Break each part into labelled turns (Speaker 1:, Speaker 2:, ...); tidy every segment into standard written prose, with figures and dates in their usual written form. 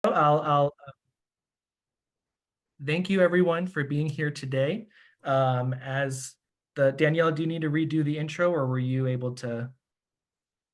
Speaker 1: I'll thank you everyone for being here today. As Danielle, do you need to redo the intro or were you able to?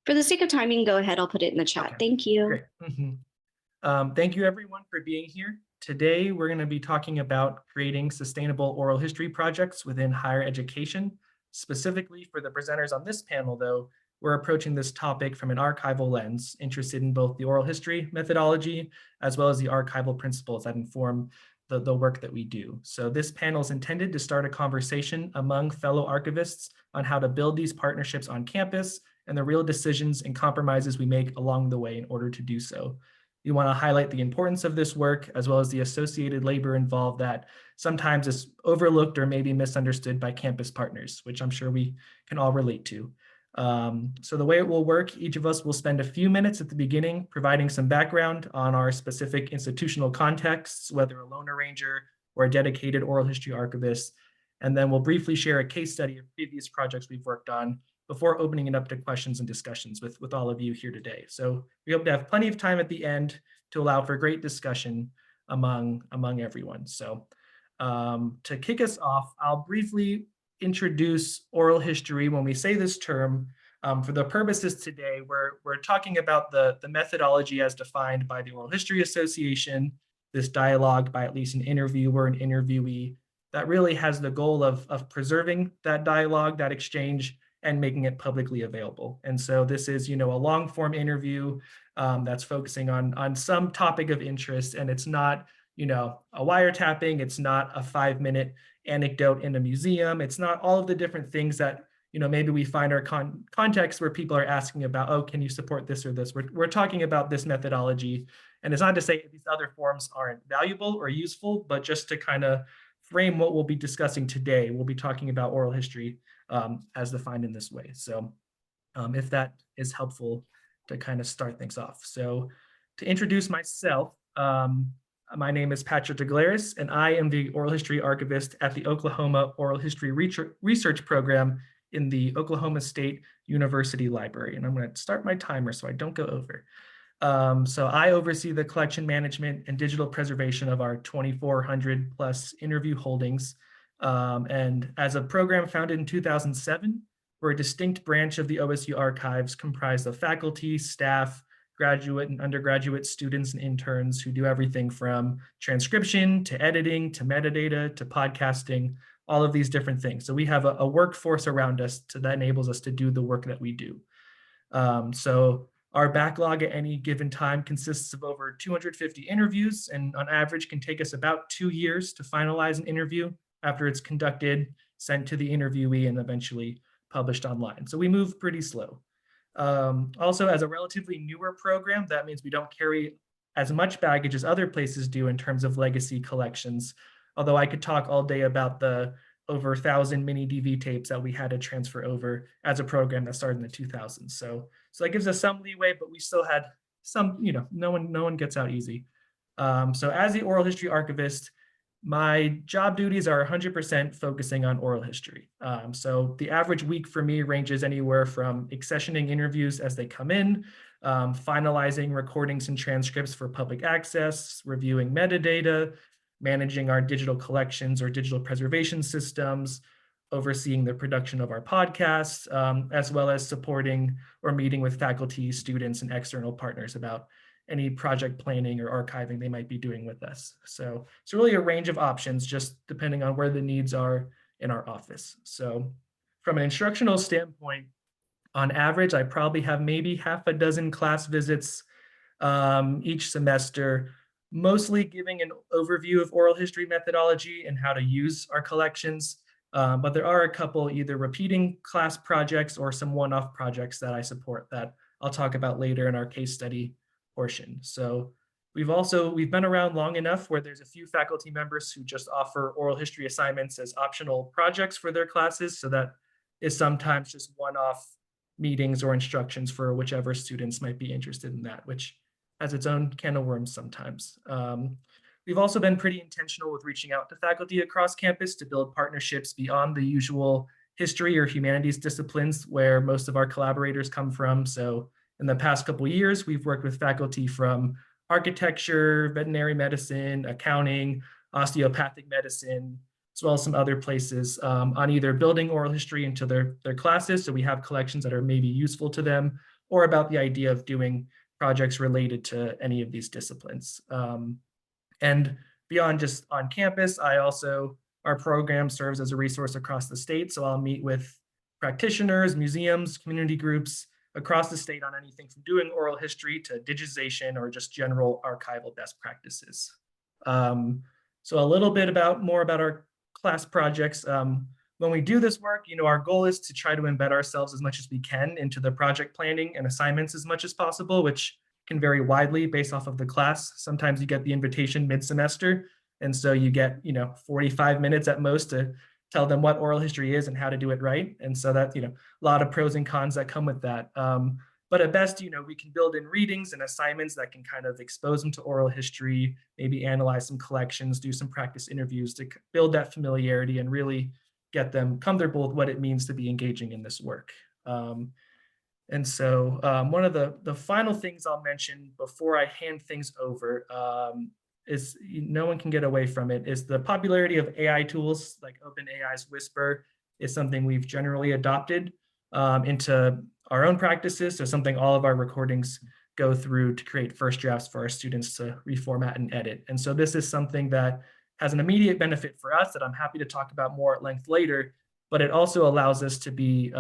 Speaker 2: For the sake of timing, go ahead. I'll put it in the chat.
Speaker 1: Okay,
Speaker 2: Thank you.
Speaker 1: great. Thank you everyone for being here. Today, we're going to be talking about creating sustainable oral history projects within higher education. Specifically for the presenters on this panel, though, we're approaching this topic from an archival lens, interested in both the oral history methodology, as well as the archival principles that inform the work that we do. So this panel is intended to start a conversation among fellow archivists on how to build these partnerships on campus and the real decisions and compromises we make along the way in order to do so. We want to highlight the importance of this work, as well as the associated labor involved that sometimes is overlooked or maybe misunderstood by campus partners, which I'm sure we can all relate to. So the way it will work, each of us will spend a few minutes at the beginning providing some background on our specific institutional contexts, whether a lone arranger or a dedicated oral history archivist, and then we'll briefly share a case study of previous projects we've worked on before opening it up to questions and discussions with all of you here today. So we hope to have plenty of time at the end to allow for great discussion among everyone. So to kick us off, I'll briefly introduce oral history. When we say this term, for the purposes today, we're talking about the methodology as defined by the Oral History Association, this dialogue by at least an interviewer and interviewee that really has the goal of preserving that dialogue, that exchange, and making it publicly available. And so this is, a long form interview that's focusing on some topic of interest, and it's not, a wiretapping, it's not a 5-minute anecdote in a museum, it's not all of the different things that, maybe we find our context where people are asking about, oh, can you support this or this? We're talking about this methodology, and it's not to say these other forms aren't valuable or useful, but just to kind of frame what we'll be discussing today, we'll be talking about oral history as defined in this way. So if that is helpful to kind of start things off. So to introduce myself, my name is Patrick Daglaris, and I am the oral history archivist at the Oklahoma Oral History Research Program in the Oklahoma State University Library. And I'm going to start my timer so I don't go over. So I oversee the collection management and digital preservation of our 2,400 plus interview holdings. And as a program founded in 2007, we're a distinct branch of the OSU archives comprised of faculty, staff, graduate and undergraduate students and interns who do everything from transcription to editing to metadata to podcasting, all of these different things. So we have a workforce around us that enables us to do the work that we do. So our backlog at any given time consists of over 250 interviews, and on average can take us about 2 years to finalize an interview after it's conducted, sent to the interviewee, and eventually published online. So we move pretty slow. Also, as a relatively newer program, that means we don't carry as much baggage as other places do in terms of legacy collections. Although I could talk all day about the over 1,000 mini DV tapes that we had to transfer over as a program that started in the 2000s. So that gives us some leeway, but we still had some, no one gets out easy. So as the oral history archivist, my job duties are 100% focusing on oral history. So the average week for me ranges anywhere from accessioning interviews as they come in, finalizing recordings and transcripts for public access, reviewing metadata, managing our digital collections or digital preservation systems, overseeing the production of our podcasts, as well as supporting or meeting with faculty, students, and external partners about any project planning or archiving they might be doing with us. So it's really a range of options, just depending on where the needs are in our office. So from an instructional standpoint, on average, I probably have maybe half a dozen class visits each semester, mostly giving an overview of oral history methodology and how to use our collections. But there are a couple either repeating class projects or some one-off projects that I support that I'll talk about later in our case study portion. So we've been around long enough where there's a few faculty members who just offer oral history assignments as optional projects for their classes. So that is sometimes just one-off meetings or instructions for whichever students might be interested in that, which has its own can of worms sometimes. We've also been pretty intentional with reaching out to faculty across campus to build partnerships beyond the usual history or humanities disciplines where most of our collaborators come from. So in the past couple of years, we've worked with faculty from architecture, veterinary medicine, accounting, osteopathic medicine, as well as some other places on either building oral history into their classes. So we have collections that are maybe useful to them, or about the idea of doing projects related to any of these disciplines. And beyond just on campus, our program serves as a resource across the state. So I'll meet with practitioners, museums, community groups across the state on anything from doing oral history to digitization or just general archival best practices. So a little bit more about our class projects. When we do this work, our goal is to try to embed ourselves as much as we can into the project planning and assignments as much as possible, which can vary widely based off of the class. Sometimes you get the invitation mid-semester, and so you get 45 minutes at most to tell them what oral history is and how to do it right. And so that a lot of pros and cons that come with that. But at best, we can build in readings and assignments that can kind of expose them to oral history, maybe analyze some collections, do some practice interviews to build that familiarity and really get them comfortable with what it means to be engaging in this work. And so one of the final things I'll mention before I hand things over is no one can get away from it, is the popularity of AI tools like OpenAI's Whisper is something we've generally adopted into our own practices. So something all of our recordings go through to create first drafts for our students to reformat and edit. And so this is something that has an immediate benefit for us that I'm happy to talk about more at length later, but it also allows us to be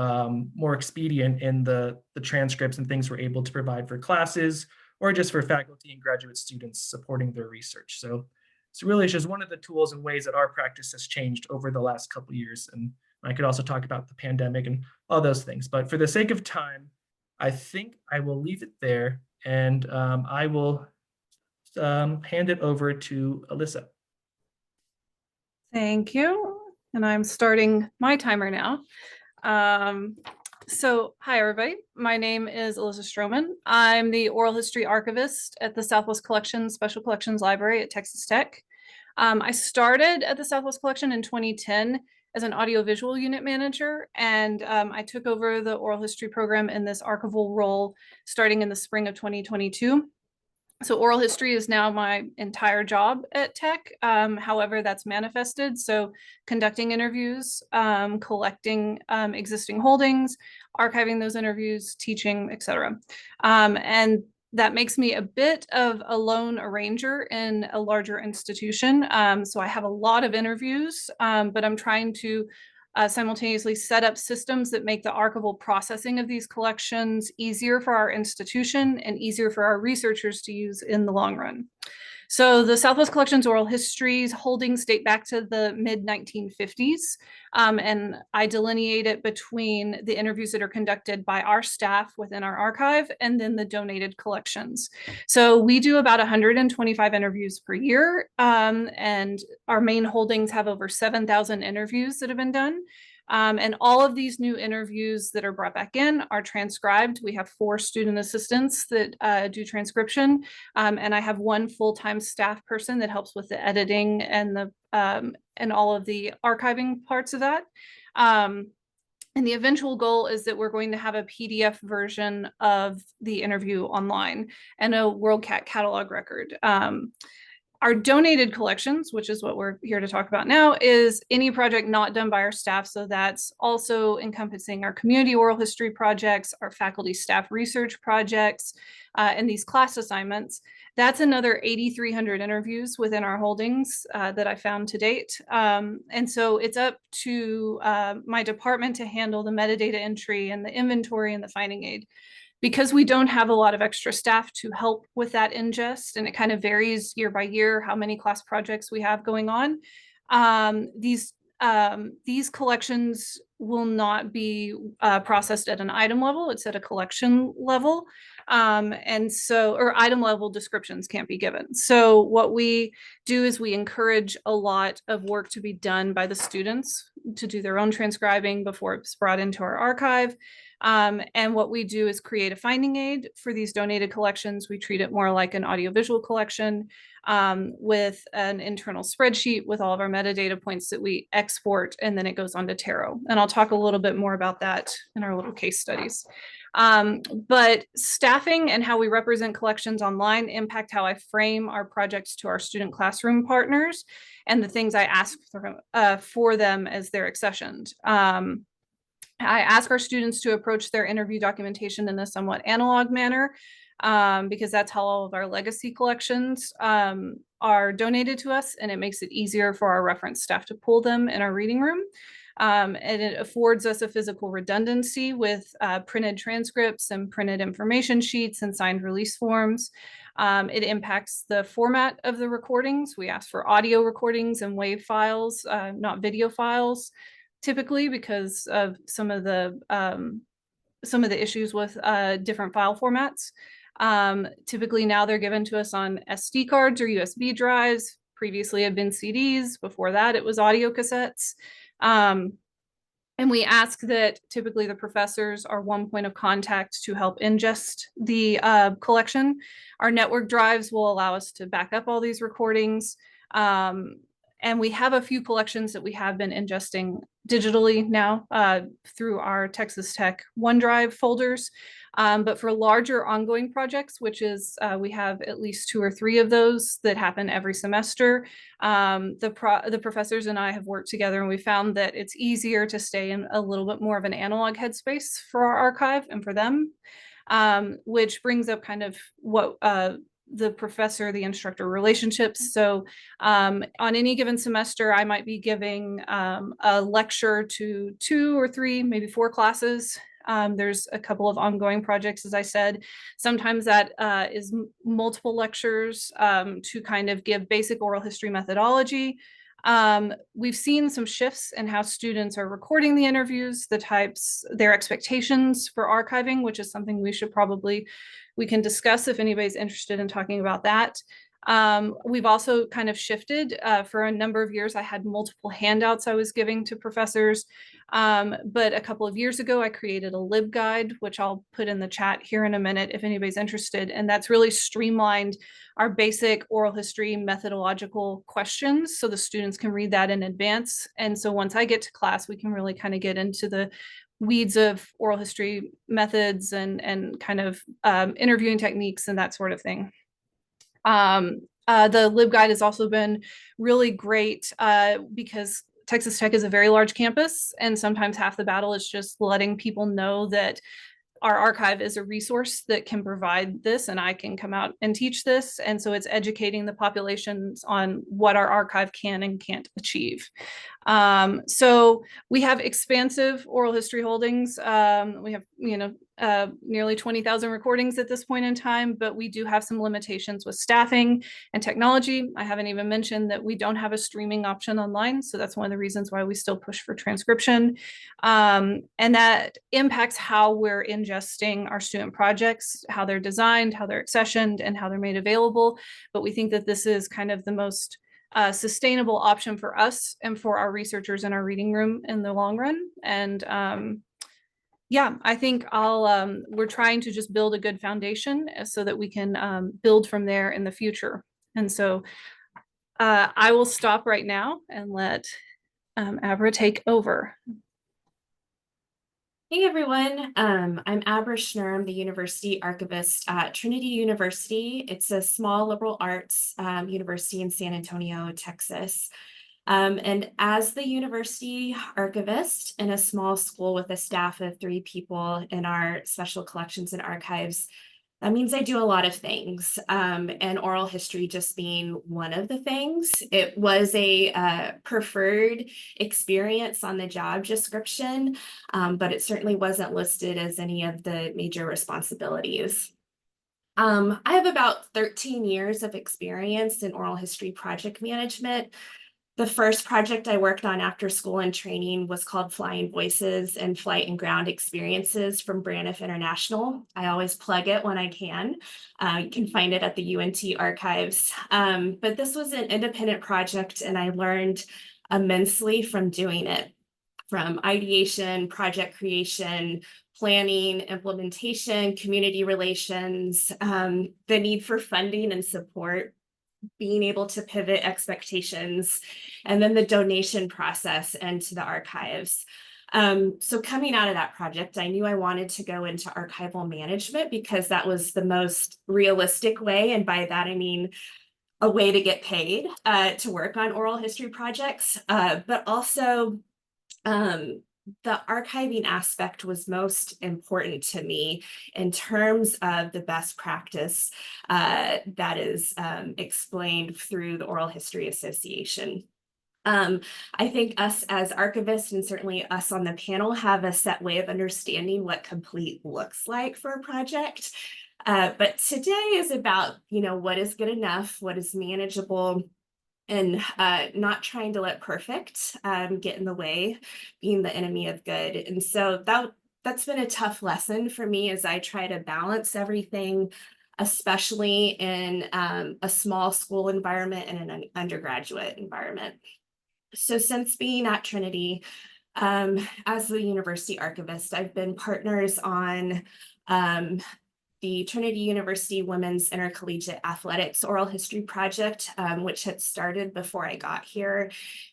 Speaker 1: more expedient in the transcripts and things we're able to provide for classes or just for faculty and graduate students supporting their research. So it's really just one of the tools and ways that our practice has changed over the last couple of years. And I could also talk about the pandemic and all those things, but for the sake of time, I think I will leave it there and I will hand it over to Elissa.
Speaker 3: Thank you. And I'm starting my timer now. So hi, everybody. My name is Elissa Stroman. I'm the oral history archivist at the Southwest Collection Special Collections Library at Texas Tech. I started at the Southwest Collection in 2010 as an audiovisual unit manager, and I took over the oral history program in this archival role starting in the spring of 2022. So oral history is now my entire job at Tech. However, that's manifested. So conducting interviews, collecting existing holdings, archiving those interviews, teaching, etc. And that makes me a bit of a lone arranger in a larger institution. So I have a lot of interviews, but I'm trying to simultaneously set up systems that make the archival processing of these collections easier for our institution and easier for our researchers to use in the long run. So the Southwest Collection's oral histories holdings date back to the mid-1950s, and I delineate it between the interviews that are conducted by our staff within our archive and then the donated collections. So we do about 125 interviews per year, and our main holdings have over 7,000 interviews that have been done. And all of these new interviews that are brought back in are transcribed. We have 4 student assistants that do transcription, and I have 1 full-time staff person that helps with the editing and and all of the archiving parts of that. And the eventual goal is that we're going to have a PDF version of the interview online and a WorldCat catalog record. Our donated collections, which is what we're here to talk about now, is any project not done by our staff. So that's also encompassing our community oral history projects, our faculty staff research projects, and these class assignments. That's another 8,300 interviews within our holdings that I found to date. And so it's up to my department to handle the metadata entry and the inventory and the finding aid. Because we don't have a lot of extra staff to help with that ingest, and it kind of varies year by year how many class projects we have going on, these collections will not be processed at an item level. It's at a collection level. And so, or item level descriptions can't be given. So what we do is we encourage a lot of work to be done by the students to do their own transcribing before it's brought into our archive. And what we do is create a finding aid for these donated collections. We treat it more like an audiovisual collection with an internal spreadsheet with all of our metadata points that we export, and then it goes on to Tarot. And I'll talk a little bit more about that in our little case studies. But staffing and how we represent collections online impact how I frame our projects to our student classroom partners and the things I ask for them as they're accessioned. I ask our students to approach their interview documentation in a somewhat analog manner because that's how all of our legacy collections are donated to us, and it makes it easier for our reference staff to pull them in our reading room. And it affords us a physical redundancy with printed transcripts and printed information sheets and signed release forms. It impacts the format of the recordings. We ask for audio recordings and WAV files, not video files, typically because of some of the issues with different file formats. Typically now they're given to us on SD cards or USB drives. Previously have been CDs. Before that, it was audio cassettes. And we ask that typically the professors are one point of contact to help ingest the collection. Our network drives will allow us to back up all these recordings. And we have a few collections that we have been ingesting digitally now through our Texas Tech OneDrive folders. But for larger ongoing projects, which is we have at least 2 or 3 of those that happen every semester, the professors and I have worked together, and we found that it's easier to stay in a little bit more of an analog headspace for our archive and for them, which brings up kind of what the professor, the instructor relationships. So on any given semester, I might be giving a lecture to 2 or 3, maybe 4 classes. There's a couple of ongoing projects, as I said. Sometimes that is multiple lectures to kind of give basic oral history methodology. We've seen some shifts in how students are recording the interviews, the types, their expectations for archiving, which is something we can discuss if anybody's interested in talking about that. We've also kind of shifted. For a number of years, I had multiple handouts I was giving to professors. But a couple of years ago, I created a LibGuide, which I'll put in the chat here in a minute if anybody's interested. And that's really streamlined our basic oral history methodological questions so the students can read that in advance. And so once I get to class, we can really kind of get into the weeds of oral history methods and kind of interviewing techniques and that sort of thing. The LibGuide has also been really great because Texas Tech is a very large campus, and sometimes half the battle is just letting people know that our archive is a resource that can provide this, and I can come out and teach this. And so it's educating the populations on what our archive can and can't achieve. So we have expansive oral history holdings. We have, nearly 20,000 recordings at this point in time, but we do have some limitations with staffing and technology. I haven't even mentioned that we don't have a streaming option online. So that's one of the reasons why we still push for transcription. And that impacts how we're ingesting our student projects, how they're designed, how they're accessioned, and how they're made available. But we think that this is kind of the most sustainable option for us and for our researchers in our reading room in the long run. And yeah, I think we're trying to just build a good foundation so that we can build from there in the future. And so I will stop right now and let Abra take over.
Speaker 4: Hey everyone, I'm Abra Schnur. I'm the university archivist at Trinity University. It's a small liberal arts university in San Antonio, Texas. And as the university archivist in a small school with a staff of 3 people in our special collections and archives, that means I do a lot of things, and oral history just being one of the things. It was a preferred experience on the job description, but it certainly wasn't listed as any of the major responsibilities. I have about 13 years of experience in oral history project management. The first project I worked on after school and training was called Flying Voices and Flight and Ground Experiences from Braniff International. I always plug it when I can. You can find it at the UNT archives. But this was an independent project, and I learned immensely from doing it, from ideation, project creation, planning, implementation, community relations, the need for funding and support, being able to pivot expectations, and then the donation process into the archives. So coming out of that project, I knew I wanted to go into archival management because that was the most realistic way. And by that, I mean a way to get paid to work on oral history projects, but also the archiving aspect was most important to me in terms of the best practice that is explained through the Oral History Association. I think us as archivists, and certainly us on the panel, have a set way of understanding what complete looks like for a project. But today is about, what is good enough, what is manageable, and not trying to let perfect get in the way, being the enemy of good. And so that's been a tough lesson for me as I try to balance everything, especially in a small school environment and an undergraduate environment. So since being at Trinity, as the university archivist, I've been partners on the Trinity University Women's Intercollegiate Athletics Oral History Project, which had started before I got here,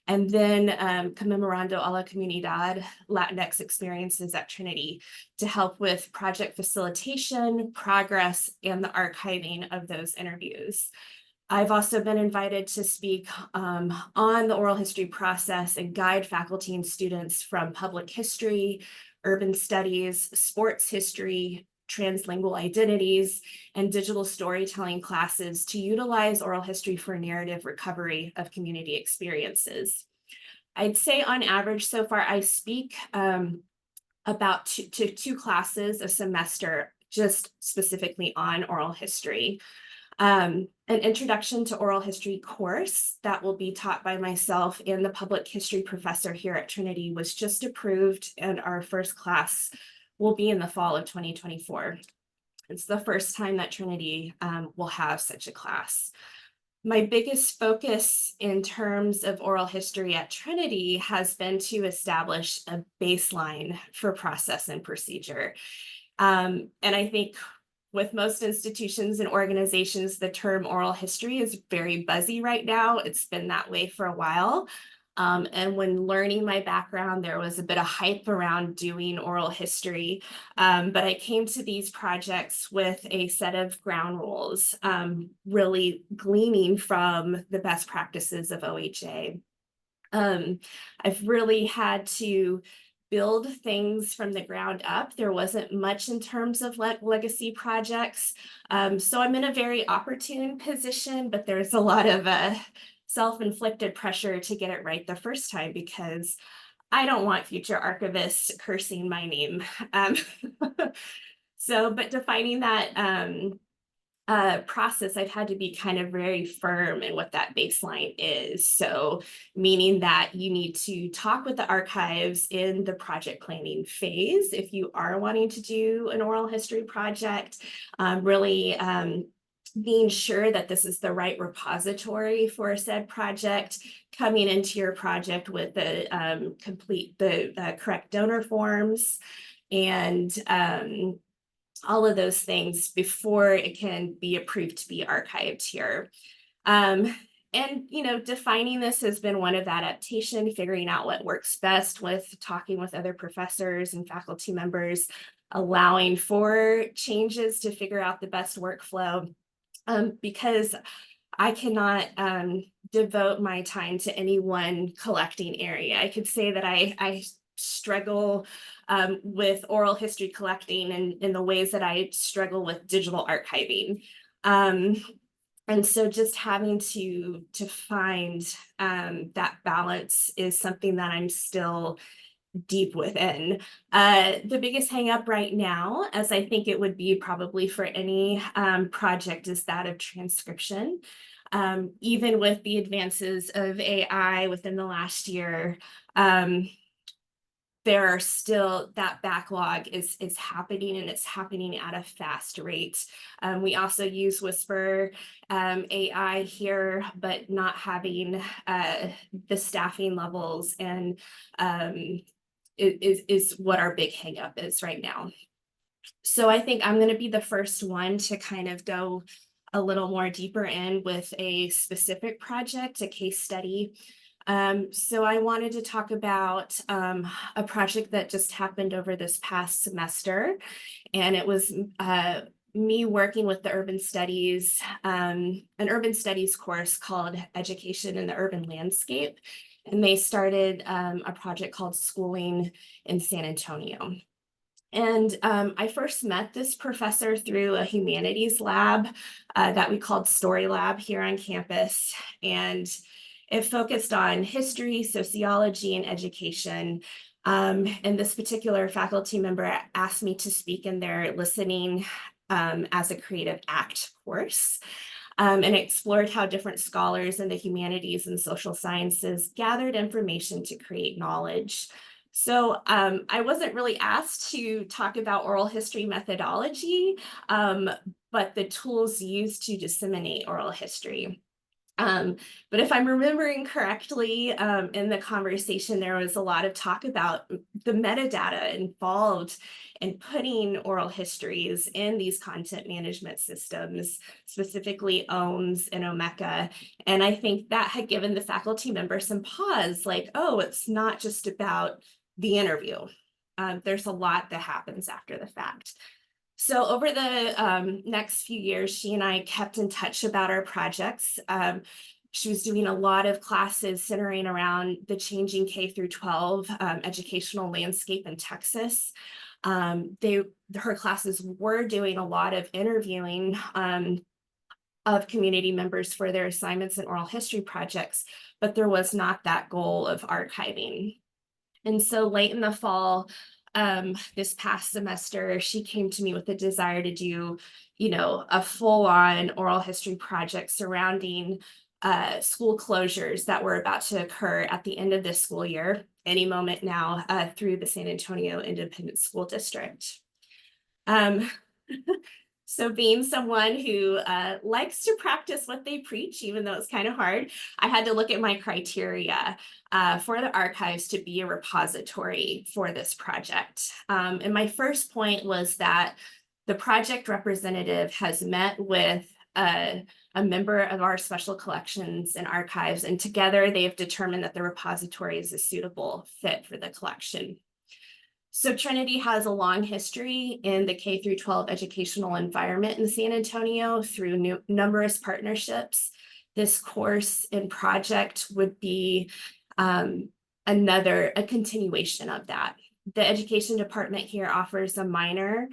Speaker 4: and then Conmemorando a la Comunidad Latinx Experiences at Trinity to help with project facilitation, progress, and the archiving of those interviews. I've also been invited to speak on the oral history process and guide faculty and students from public history, urban studies, sports history, translingual identities, and digital storytelling classes to utilize oral history for narrative recovery of community experiences. I'd say on average so far, I speak about two classes a semester, just specifically on oral history. An introduction to oral history course that will be taught by myself and the public history professor here at Trinity was just approved, and our first class will be in the fall of 2024. It's the first time that Trinity will have such a class. My biggest focus in terms of oral history at Trinity has been to establish a baseline for process and procedure. And I think with most institutions and organizations, the term oral history is very buzzy right now. It's been that way for a while. And when learning my background, there was a bit of hype around doing oral history. But I came to these projects with a set of ground rules, really gleaning from the best practices of OHA. I've really had to build things from the ground up. There wasn't much in terms of legacy projects. So I'm in a very opportune position, but there's a lot of self-inflicted pressure to get it right the first time because I don't want future archivists cursing my name. But defining that process, I've had to be kind of very firm in what that baseline is. So meaning that you need to talk with the archives in the project planning phase if you are wanting to do an oral history project, really being sure that this is the right repository for a said project, coming into your project with the correct donor forms, and all of those things before it can be approved to be archived here. And, defining this has been one of adaptation, figuring out what works best with talking with other professors and faculty members, allowing for changes to figure out the best workflow, because I cannot devote my time to any one collecting area. I could say that I struggle with oral history collecting in the ways that I struggle with digital archiving. And so just having to find that balance is something that I'm still deep within. The biggest hang up right now, as I think it would be probably for any project, is that of transcription. Even with the advances of AI within the last year, there are still, that backlog is happening, and it's happening at a fast rate. We also use Whisper AI here, but not having the staffing levels and is what our big hang up is right now. So I think I'm going to be the first one to kind of go a little more deeper in with a specific project, a case study. So I wanted to talk about a project that just happened over this past semester, and it was me working with the urban studies, an urban studies course called Education in the Urban Landscape. And they started a project called Schooling in San Antonio. And I first met this professor through a humanities lab that we called Story Lab here on campus. And it focused on history, sociology, and education. And this particular faculty member asked me to speak in their listening as a creative act course. And explored how different scholars in the humanities and social sciences gathered information to create knowledge. So I wasn't really asked to talk about oral history methodology, but the tools used to disseminate oral history. But if I'm remembering correctly, in the conversation, there was a lot of talk about the metadata involved in putting oral histories in these content management systems, specifically OMS and Omeka. And I think that had given the faculty member some pause, like, oh, it's not just about the interview. There's a lot that happens after the fact. So over the next few years, she and I kept in touch about our projects. She was doing a lot of classes centering around the changing K through 12 educational landscape in Texas. Her classes were doing a lot of interviewing of community members for their assignments and oral history projects, but there was not that goal of archiving. And so late in the fall, this past semester, she came to me with a desire to do, a full-on oral history project surrounding school closures that were about to occur at the end of this school year, any moment now, through the San Antonio Independent School District. So being someone who likes to practice what they preach, even though it's kind of hard, I had to look at my criteria for the archives to be a repository for this project. And my first point was that the project representative has met with a member of our special collections and archives, and together they have determined that the repository is a suitable fit for the collection. So Trinity has a long history in the K through 12 educational environment in San Antonio through numerous partnerships. This course and project would be a continuation of that. The education department here offers a minor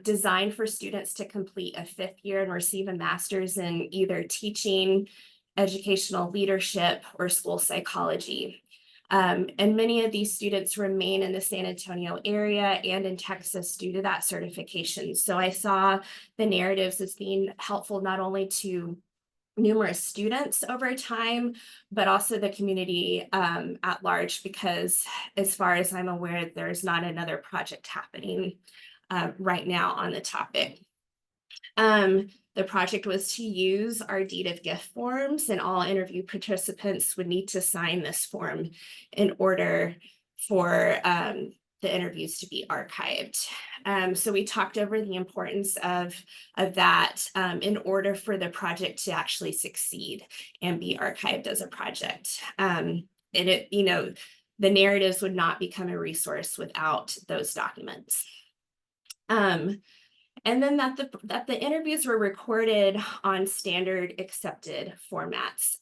Speaker 4: designed for students to complete a 5th year and receive a master's in either teaching, educational leadership, or school psychology. And many of these students remain in the San Antonio area and in Texas due to that certification. So I saw the narratives as being helpful not only to numerous students over time, but also the community at large, because as far as I'm aware, there's not another project happening right now on the topic. The project was to use our deed of gift forms, and all interview participants would need to sign this form in order for the interviews to be archived. So we talked over the importance of that in order for the project to actually succeed and be archived as a project. And the narratives would not become a resource without those documents. And then that the interviews were recorded on standard accepted formats.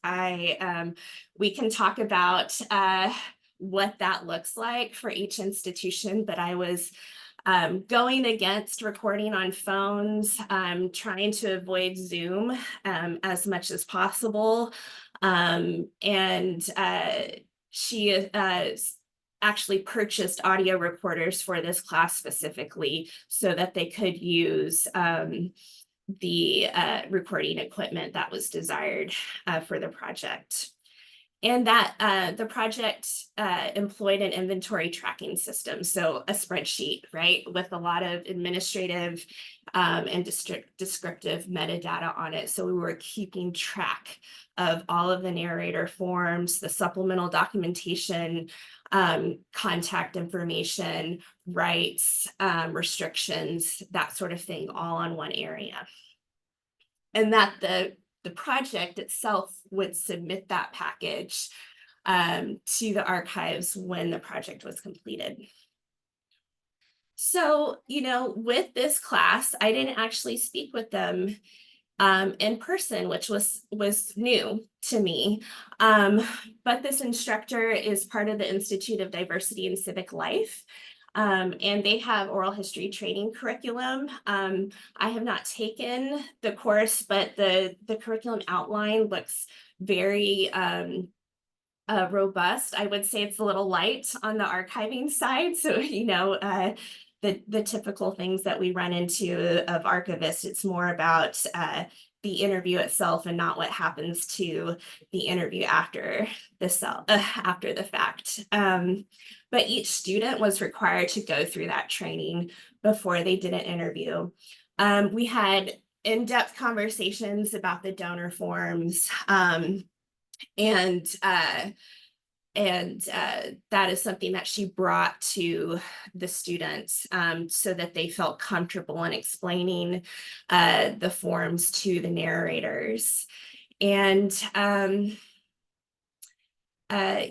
Speaker 4: We can talk about what that looks like for each institution, but I was going against recording on phones, trying to avoid Zoom as much as possible. She actually purchased audio recorders for this class specifically so that they could use the recording equipment that was desired for the project. And that the project employed an inventory tracking system, so a spreadsheet, right, with a lot of administrative and descriptive metadata on it. So we were keeping track of all of the narrator forms, the supplemental documentation, contact information, rights, restrictions, that sort of thing, all on one area. And that the project itself would submit that package to the archives when the project was completed. So, you know, with this class, I didn't actually speak with them in person, which was new to me. But this instructor is part of the Institute of Diversity and Civic Life. And they have oral history training curriculum. I have not taken the course, but the curriculum outline looks very robust. I would say it's a little light on the archiving side. So, you know, the typical things that we run into of archivists, it's more about the interview itself and not what happens to the interview after the fact. But each student was required to go through that training before they did an interview. We had in-depth conversations about the donor forms, and that is something that she brought to the students so that they felt comfortable in explaining the forms to the narrators. And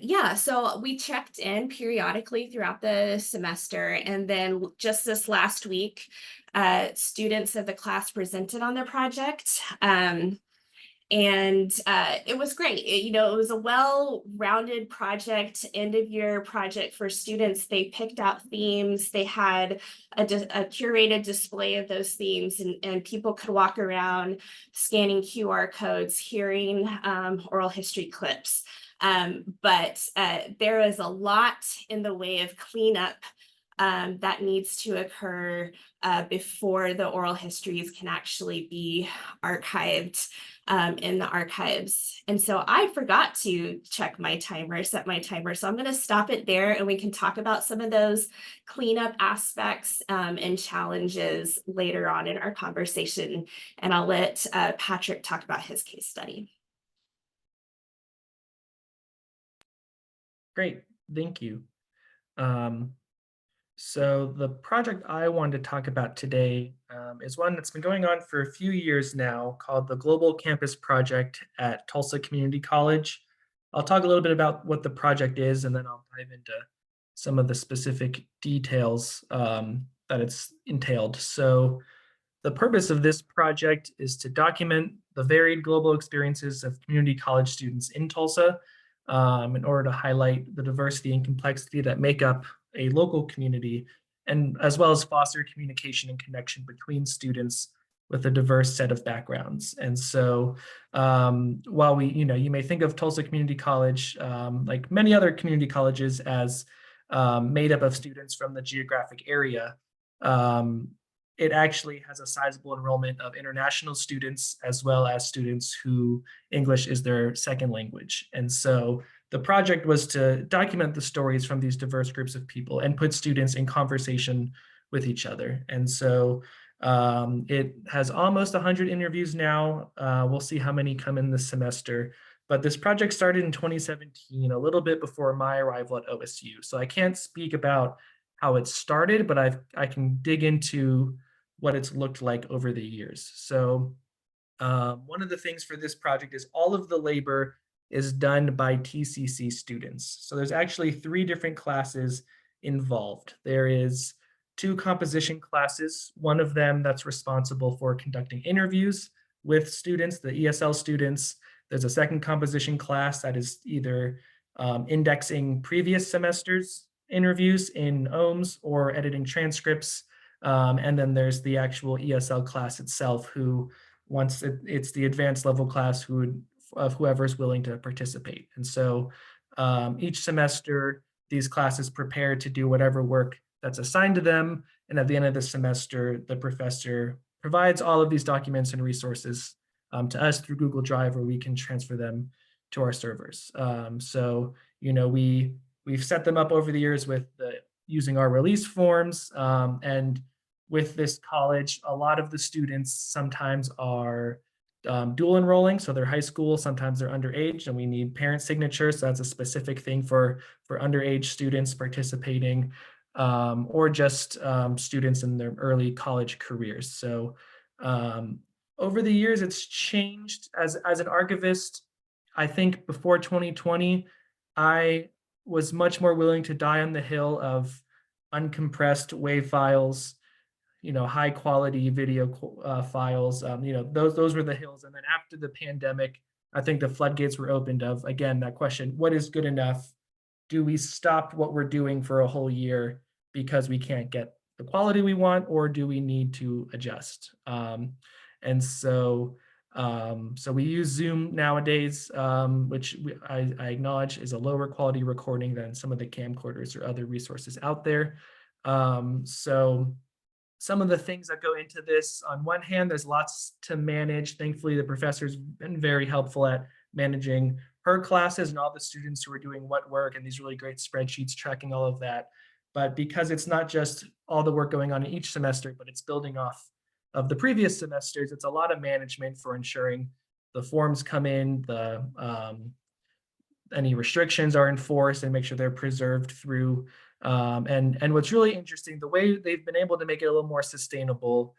Speaker 4: yeah, so we checked in periodically throughout the semester, and then just this last week, students of the class presented on their project. And it was great. You know, it was a well-rounded project, end-of-year project for students. They picked out themes. They had a curated display of those themes, and people could walk around scanning QR codes, hearing oral history clips. But there is a lot in the way of cleanup that needs to occur before the oral histories can actually be archived in the archives. And so I forgot to set my timer. So I'm going to stop it there, and we can talk about some of those cleanup aspects and challenges later on in our conversation. And I'll let Patrick talk about his case study.
Speaker 1: Great, thank you. So the project I wanted to talk about today is one that's been going on for a few years now, called the Global Campus Project at Tulsa Community College. I'll talk a little bit about what the project is, and then I'll dive into some of the specific details that it's entailed. So the purpose of this project is to document the varied global experiences of community college students in Tulsa in order to highlight the diversity and complexity that make up a local community, and as well as foster communication and connection between students with a diverse set of backgrounds. And so while you may think of Tulsa Community College, like many other community colleges, as made up of students from the geographic area, it actually has a sizable enrollment of international students, as well as students who English is their second language. And so the project was to document the stories from these diverse groups of people and put students in conversation with each other. And so it has almost 100 interviews now. We'll see how many come in this semester. But this project started in 2017, a little bit before my arrival at OSU. So I can't speak about how it started, but I can dig into what it's looked like over the years. So one of the things for this project is all of the labor is done by TCC students. So there's actually 3 different classes involved. There is 2 composition classes, one of them that's responsible for conducting interviews with students, the ESL students. There's a second composition class that is either indexing previous semesters' interviews in OHMs or editing transcripts. And then there's the actual ESL class itself, who once it's the advanced level class of whoever's willing to participate. And so each semester, these classes prepare to do whatever work that's assigned to them. And at the end of the semester, the professor provides all of these documents and resources to us through Google Drive, where we can transfer them our servers. So, you know, we've set them up over the years with using our release forms, and with this college, a lot of the students sometimes are dual enrolling, so they're high school, sometimes they're underage, and we need parent signatures. So that's a specific thing for underage students participating, or just students in their early college careers. So over the years, it's changed. As an archivist, I think before 2020, I was much more willing to die on the hill of uncompressed WAV files, you know, high quality video files. You know, those were the hills. And then after the pandemic, I think the floodgates were opened of, again, that question, what is good enough? Do we stop what we're doing for a whole year because we can't get the quality we want, or do we need to adjust? And so we use Zoom nowadays, which I acknowledge is a lower quality recording than some of the camcorders or other resources out there. So some of the things that go into this, on one hand, there's lots to manage. Thankfully, the professor's been very helpful at managing her classes and all the students who are doing what work, and these really great spreadsheets tracking all of that. But because it's not just all the work going on in each semester, but it's building off of the previous semesters, it's a lot of management for ensuring the forms come in, any restrictions are enforced, and make sure they're preserved through. And what's really interesting, the way they've been able to make it a little more sustainable,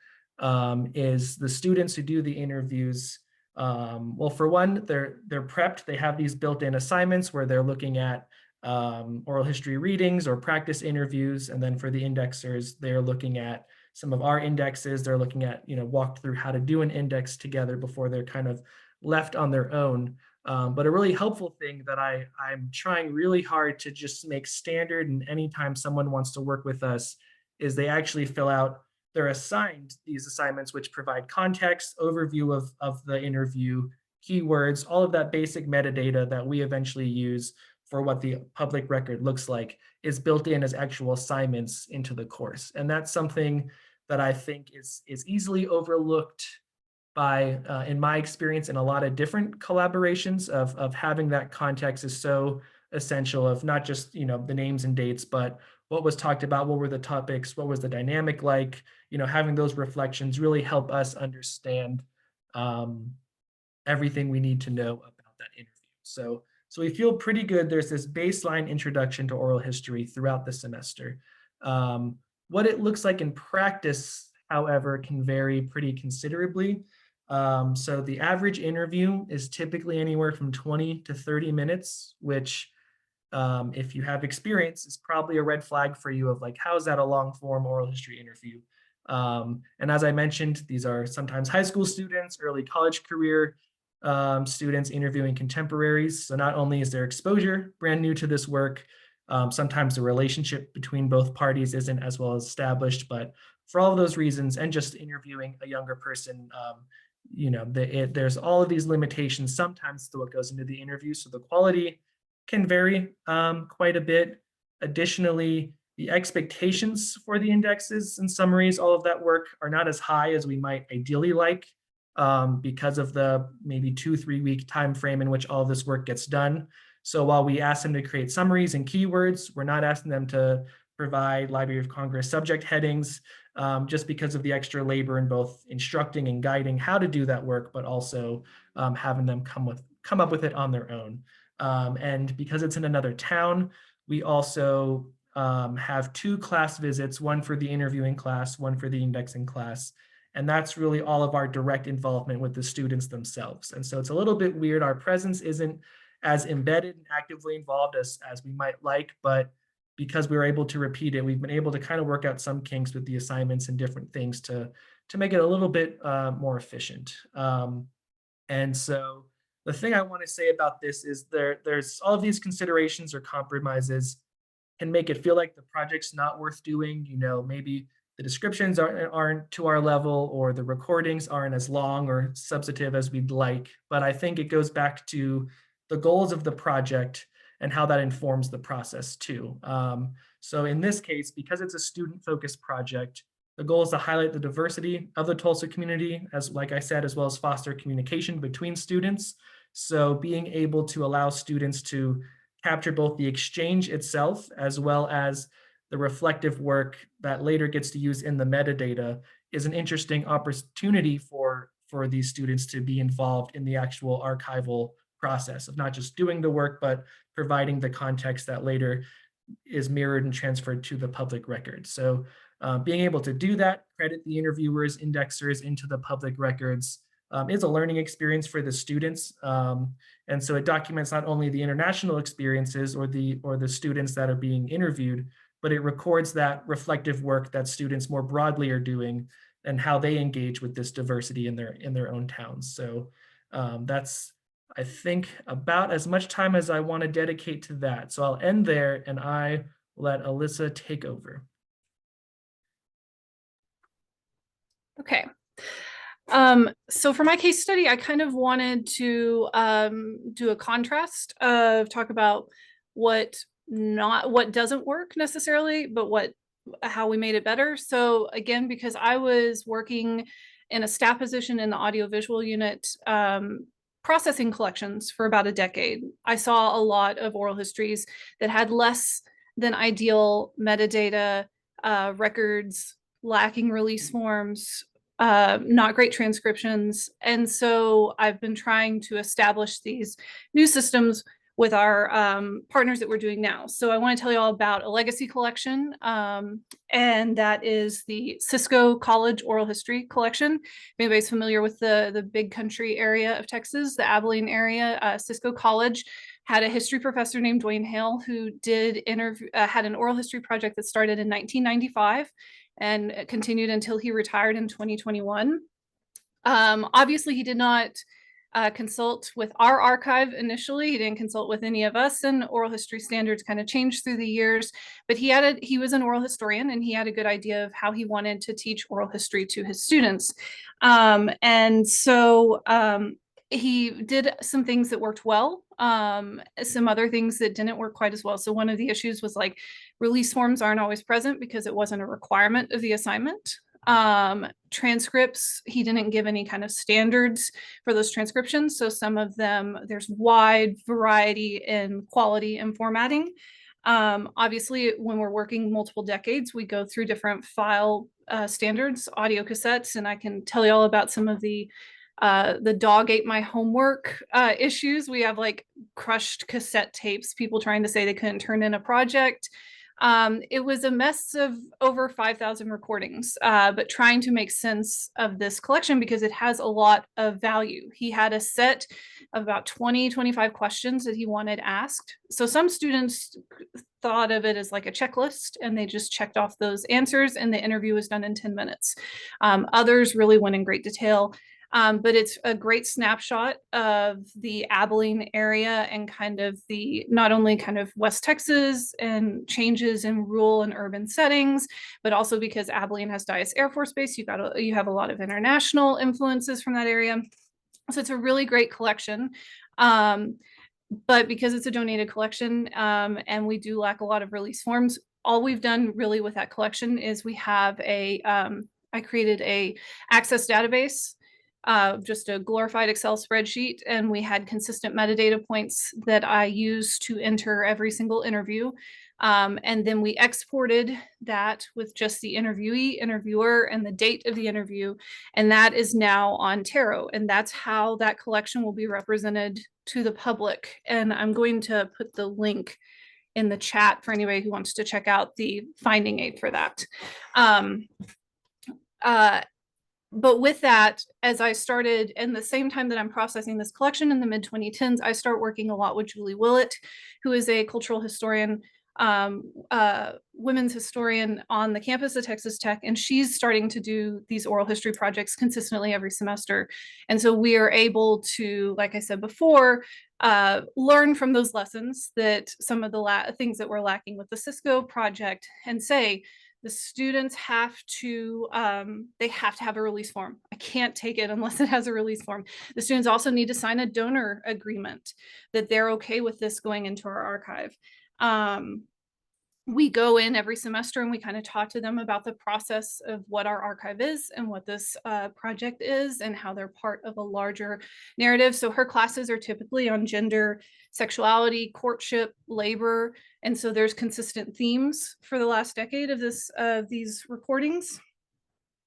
Speaker 1: is the students who do the interviews. Well, for one, they're prepped. They have these built-in assignments where they're looking at oral history readings or practice interviews. And then for the indexers, they're looking at some of our indexes. They're looking at, you know, walked through how to do an index together before they're kind of left on their own. But a really helpful thing that I'm trying really hard to just make standard, and anytime someone wants to work with us, is they actually fill out, they're assigned these assignments which provide context, overview of the interview, keywords, all of that basic metadata that we eventually use for what the public record looks like is built in as actual assignments into the course. And that's something that I think is easily overlooked by, in my experience, in a lot of different collaborations of having that context is so essential, of not just, you know, the names and dates, but what was talked about, what were the topics, what was the dynamic like, you know, having those reflections really help us understand everything we need to know about that interview. So we feel pretty good. There's this baseline introduction to oral history throughout the semester. What it looks like in practice, however, can vary pretty considerably. So the average interview is typically anywhere from 20 to 30 minutes, which if you have experience is probably a red flag for you of like, how is that a long form oral history interview? And as I mentioned, these are sometimes high school students, early college career students interviewing contemporaries. So not only is their exposure brand new to this work, sometimes the relationship between both parties isn't as well established, but for all of those reasons, and just interviewing a younger person, you know, there's all of these limitations sometimes to what goes into the interview. So the quality can vary quite a bit. Additionally, the expectations for the indexes and summaries, all of that work, are not as high as we might ideally like, because of the maybe 2-3 week time frame in which all of this work gets done. So while we ask them to create summaries and keywords, we're not asking them to provide Library of Congress subject headings, just because of the extra labor in both instructing and guiding how to do that work, but also having them come up with it on their own. And because it's in another town, we also have 2 class visits, one for the interviewing class, one for the indexing class. And that's really all of our direct involvement with the students themselves. And so it's a little bit weird. Our presence isn't as embedded and actively involved as we might like, but because we were able to repeat it, we've been able to kind of work out some kinks with the assignments and different things to make it a little bit more efficient. And so the thing I want to say about this is there's all of these considerations or compromises can make it feel like the project's not worth doing. You know, maybe the descriptions aren't to our level, or the recordings aren't as long or substantive as we'd like. But I think it goes back to the goals of the project and how that informs the process too. So in this case, because it's a student-focused project, the goal is to highlight the diversity of the Tulsa community, as like I said, as well as foster communication between students. So being able to allow students to capture both the exchange itself as well as the reflective work that later gets to use in the metadata is an interesting opportunity for these students to be involved in the actual archival process of not just doing the work, but providing the context that later is mirrored and transferred to the public record. So being able to do that, credit the interviewers, indexers into the public records is a learning experience for the students. And so it documents not only the international experiences or the students that are being interviewed, but it records that reflective work that students more broadly are doing and how they engage with this diversity in their own towns. So that's, I think, about as much time as I want to dedicate to that. So I'll end there and I let Elissa take over.
Speaker 3: Okay. So for my case study, I kind of wanted to do a contrast of talk about what doesn't work necessarily, but how we made it better. So again, because I was working in a staff position in the audiovisual unit, processing collections for about a decade, I saw a lot of oral histories that had less than ideal metadata, records, lacking release forms, not great transcriptions. And so I've been trying to establish these new systems with our partners that we're doing now. So I want to tell you all about a legacy collection, and that is the Cisco College Oral History Collection. If anybody's familiar with the big country area of Texas, the Abilene area, Cisco College had a history professor named Dwayne Hale who had an oral history project that started in 1995 and continued until he retired in 2021. Obviously, he did not consult with our archive initially. He didn't consult with any of us, and oral history standards kind of changed through the years. But he was an oral historian, and he had a good idea of how he wanted to teach oral history to his students. And so he did some things that worked well, some other things that didn't work quite as well. So one of the issues was like release forms aren't always present because it wasn't a requirement of the assignment. Transcripts, he didn't give any kind of standards for those transcriptions. So some of them, there's wide variety in quality and formatting. Obviously, when we're working multiple decades, we go through different file standards, audio cassettes, and I can tell you all about some of the dog ate my homework issues. We have like crushed cassette tapes, people trying to say they couldn't turn in a project. It was a mess of over 5,000 recordings, but trying to make sense of this collection because it has a lot of value. He had a set of about 25 questions that he wanted asked. So some students thought of it as like a checklist and they just checked off those answers and the interview was done in 10 minutes. Others really went in great detail. But it's a great snapshot of the Abilene area and kind of not only kind of West Texas and changes in rural and urban settings, but also because Abilene has Dyess Air Force Base, you have a lot of international influences from that area. So it's a really great collection. But because it's a donated collection and we do lack a lot of release forms, all we've done really with that collection is we have I created a access database, just a glorified Excel spreadsheet, and we had consistent metadata points that I used to enter every single interview. And then we exported that with just the interviewee, interviewer, and the date of the interview. And that is now on Tarot. And that's how that collection will be represented to the public. And I'm going to put the link in the chat for anybody who wants to check out the finding aid for that. But with that, as I started in the same time that I'm processing this collection in the mid-2010s, I start working a lot with Julie Willett, who is a cultural historian, women's historian on the campus of Texas Tech, and she's starting to do these oral history projects consistently every semester. And so we are able to, like I said before, learn from those lessons that some of the things that we're lacking with the Cisco project and say, the students have to have a release form. I can't take it unless it has a release form. The students also need to sign a donor agreement that they're okay with this going into our archive. we go in every semester and we kind of talk to them about the process of what our archive is and what this project is and how they're part of a larger narrative. So her classes are typically on gender, sexuality, courtship, labor. And so there's consistent themes for the last decade of these recordings.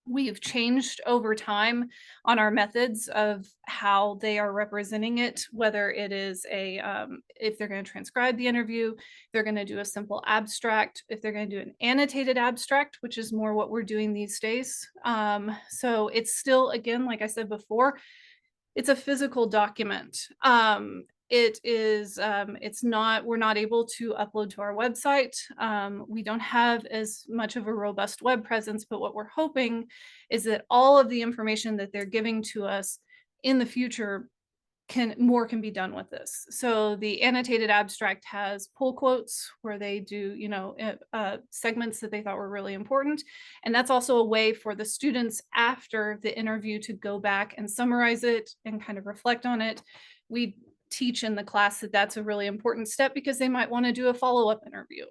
Speaker 3: We've changed over time on our methods of how they are representing it, whether it is if they're going to transcribe the interview, they're going to do a simple abstract, if they're going to do an annotated abstract, which is more what we're doing these days. So it's still, again, like I said before, it's a physical document. We're not able to upload to our website. We don't have as much of a robust web presence, but what we're hoping is that all of the information that they're giving to us in the future can be done with this. So the annotated abstract has pull quotes where they do, segments that they thought were really important. And that's also a way for the students after the interview to go back and summarize it and kind of reflect on it. We teach in the class that that's a really important step because they might want to do a follow-up interview.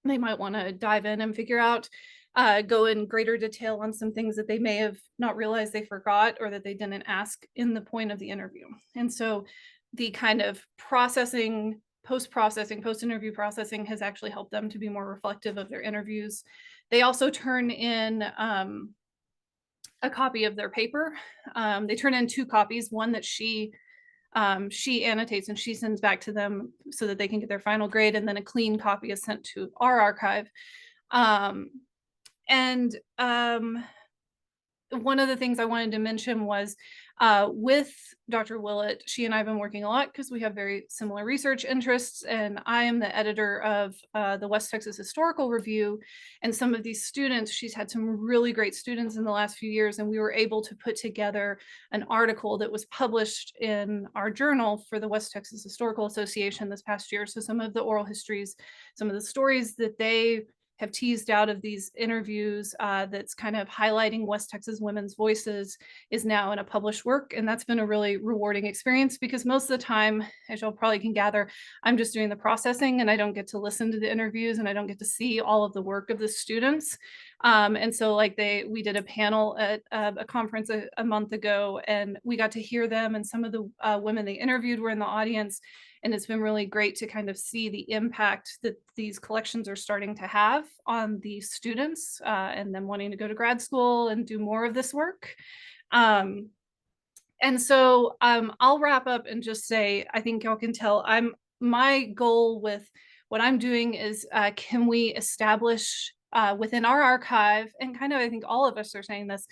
Speaker 3: They might want to dive in and figure out, go in greater detail on some things that they may have not realized they forgot or that they didn't ask in the point of the interview. And so the kind of processing, post-interview processing has actually helped them to be more reflective of their interviews. They also turn in a copy of their paper. They turn in 2 copies, one that she annotates and she sends back to them so that they can get their final grade, and then a clean copy is sent to our archive. One of the things I wanted to mention was with Dr. Willett, she and I have been working a lot because we have very similar research interests, and I am the editor of the West Texas Historical Review, and some of these students, she's had some really great students in the last few years, and we were able to put together an article that was published in our journal for the West Texas Historical Association this past year. So some of the oral histories, some of the stories that they have teased out of these interviews that's kind of highlighting West Texas women's voices is now in a published work. And that's been a really rewarding experience because most of the time, as y'all probably can gather, I'm just doing the processing and I don't get to listen to the interviews and I don't get to see all of the work of the students. And so we did a panel at a conference a month ago and we got to hear them, and some of the women they interviewed were in the audience. And it's been really great to kind of see the impact that these collections are starting to have on the students and them wanting to go to grad school and do more of this work. And so I'll wrap up and just say, I think y'all can tell my goal with what I'm doing is can we establish within our archive, and kind of I think all of us are saying this,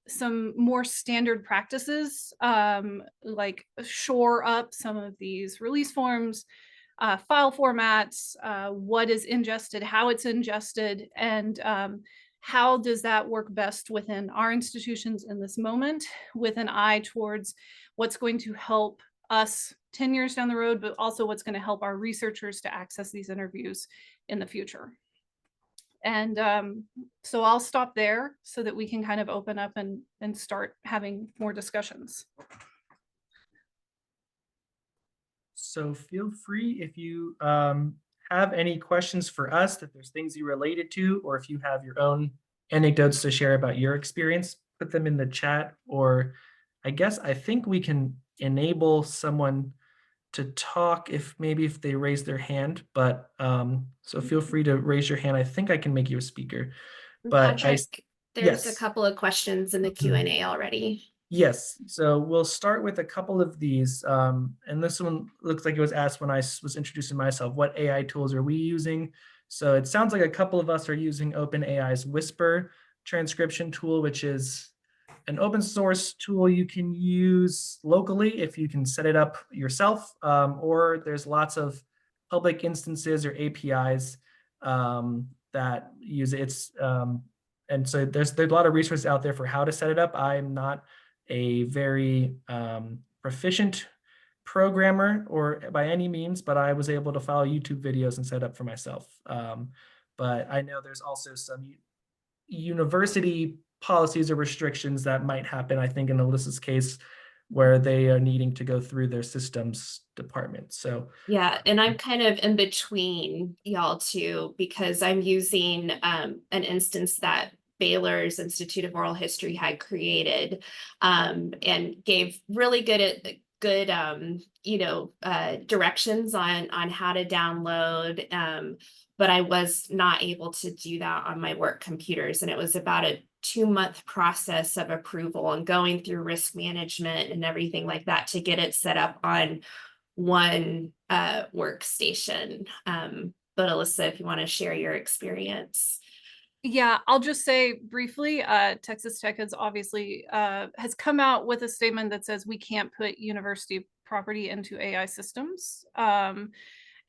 Speaker 3: some more standard practices, like shore up some of these release forms, file formats, what is ingested, how it's ingested, and how does that work best within our institutions in this moment, with an eye towards what's going to help us 10 years down the road, but also what's going to help our researchers to access these interviews in the future. And so I'll stop there so that we can kind of open up and start having more discussions.
Speaker 1: So feel free if you have any questions for us, that there's things you related to, or if you have your own anecdotes to share about your experience, put them in the chat, or I think we can enable someone to talk if they raise their hand, but so feel free to raise your hand. I think I can make you a speaker. But
Speaker 4: Patrick, there's
Speaker 1: yes.
Speaker 4: a couple of questions in the Q&A already.
Speaker 1: Yes, so we'll start with a couple of these. And this one looks like it was asked when I was introducing myself, what AI tools are we using? So it sounds like a couple of us are using OpenAI's Whisper transcription tool, which is an open source tool you can use locally if you can set it up yourself, or there's lots of public instances or APIs that use it. And so there's a lot of resources out there for how to set it up. I'm not a very proficient programmer or by any means, but I was able to follow YouTube videos and set up for myself. But I know there's also some university policies or restrictions that might happen. I think in Elissa's case, where they are needing to go through their systems department. So
Speaker 4: Yeah, and I'm kind of in between y'all too, because I'm using an instance that Baylor's Institute of Oral History had created, and gave really good directions on how to download. But I was not able to do that on my work computers, and it was about a 2-month process of approval and going through risk management and everything like that to get it set up on one workstation. But Elissa, if you want to share your experience.
Speaker 3: Yeah, I'll just say briefly, Texas Tech has obviously has come out with a statement that says we can't put university property into AI systems.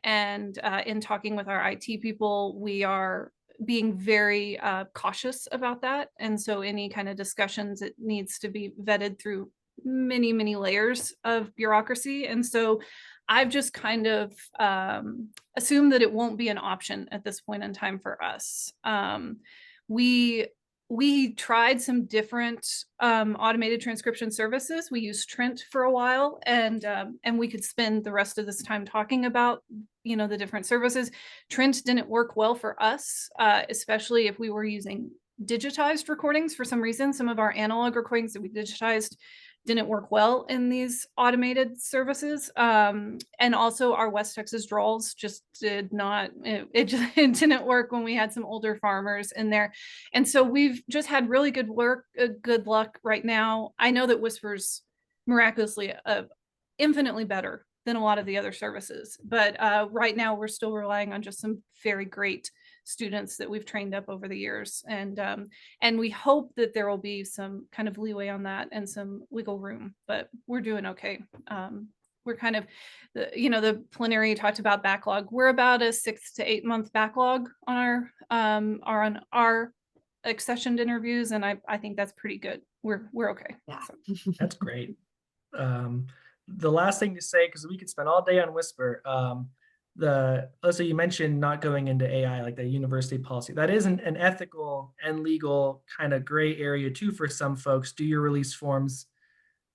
Speaker 3: And in talking with our IT people, we are being very cautious about that. And so any kind of discussions, it needs to be vetted through many, many layers of bureaucracy. And so I've just kind of assumed that it won't be an option at this point in time for us. We tried some different automated transcription services. We used Trent for a while, and we could spend the rest of this time talking about, the different services. Trent didn't work well for us, especially if we were using digitized recordings. For some reason, some of our analog recordings that we digitized didn't work well in these automated services. And also our West Texas draws just did not, it didn't work when we had some older farmers in there. And so we've just had really good luck right now. I know that Whisper's miraculously infinitely better than a lot of the other services, but right now we're still relying on just some very great students that we've trained up over the years, and we hope that there will be some kind of leeway on that and some wiggle room, but we're doing okay. We're kind of, the plenary talked about backlog. We're about a 6 to 8 month backlog on our accessioned interviews, and I think that's pretty good. We're okay.
Speaker 4: Yeah.
Speaker 3: So.
Speaker 1: that's great. The last thing to say, because we could spend all day on Whisper, Elissa, you mentioned not going into AI, like the university policy. That is an ethical and legal kind of gray area too for some folks. Do your release forms,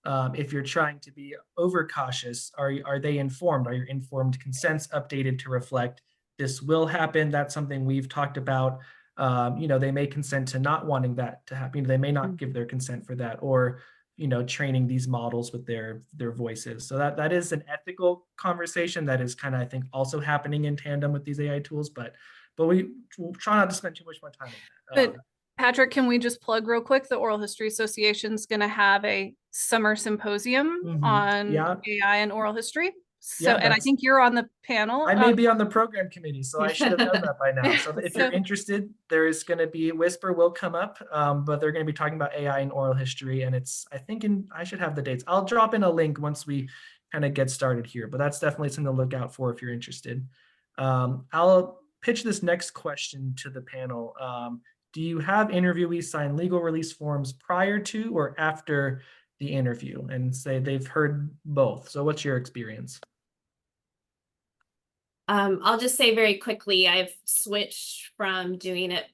Speaker 1: if you're trying to be overcautious, are they informed? Are your informed consents updated to reflect this will happen? That's something we've talked about. They may consent to not wanting that to happen. They may not give their consent for that, or training these models with their voices. So that is an ethical conversation that is kind of, I think, also happening in tandem with these AI tools, but we'll try not to spend too much more time on that.
Speaker 3: But Patrick, can we just plug real quick? The Oral History Association is going to have a summer symposium on AI and oral history. So, and I think you're on the panel.
Speaker 1: I may be on the program committee, so I should have done that by now. So if you're interested, there is going to be, Whisper will come up, but they're going to be talking about AI and oral history. And I should have the dates. I'll drop in a link once we kind of get started here, but that's definitely something to look out for if you're interested. I'll pitch this next question to the panel. Do you have interviewees sign legal release forms prior to or after the interview, and say they've heard both? So what's your experience?
Speaker 4: I'll just say very quickly, I've switched from doing it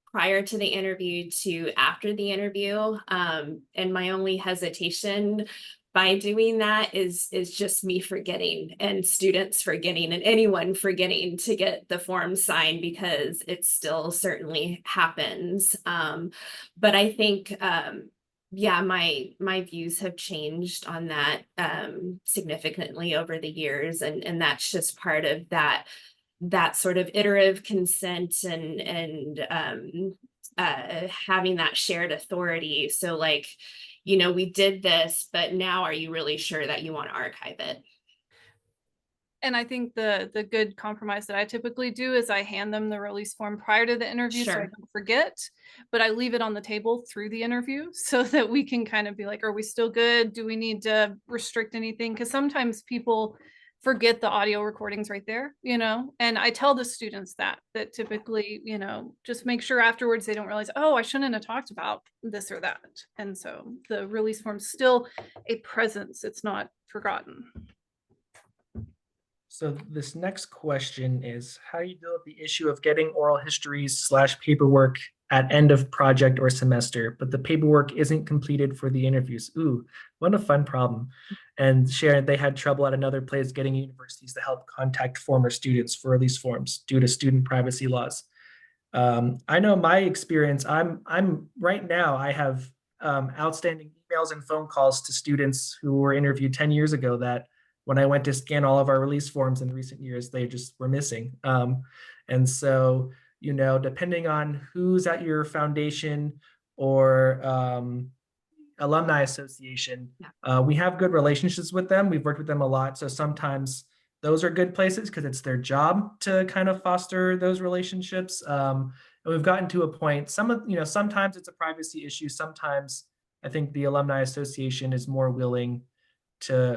Speaker 4: prior to the interview to after the interview. And my only hesitation by doing that is just me forgetting, and students forgetting, and anyone forgetting to get the form signed, because it still certainly happens. But I think, yeah, my views have changed on that significantly over the years, and that's just part of that sort of iterative consent and having that shared authority. So like, we did this, but now are you really sure that you want to archive it?
Speaker 3: And I think the good compromise that I typically do is I hand them the release form prior to the interview, so I don't forget, but I leave it on the table through the interview so that we can kind of be like, are we still good? Do we need to restrict anything? Because sometimes people forget the audio recordings right there, and I tell the students that typically, just make sure afterwards they don't realize, oh, I shouldn't have talked about this or that. And so the release form's still a presence. It's not forgotten.
Speaker 1: So this next question is, how do you deal with the issue of getting oral histories / paperwork at end of project or semester, but the paperwork isn't completed for the interviews? Ooh, what a fun problem. And Sharon, they had trouble at another place getting universities to help contact former students for release forms due to student privacy laws. I know my experience, I'm right now, I have outstanding emails and phone calls to students who were interviewed 10 years ago that when I went to scan all of our release forms in recent years, they just were missing. And so, you know, depending on who's at your foundation or alumni association, we have good relationships with them. We've worked with them a lot. So sometimes those are good places because it's their job to kind of foster those relationships. And we've gotten to a point, sometimes it's a privacy issue. Sometimes I think the alumni association is more willing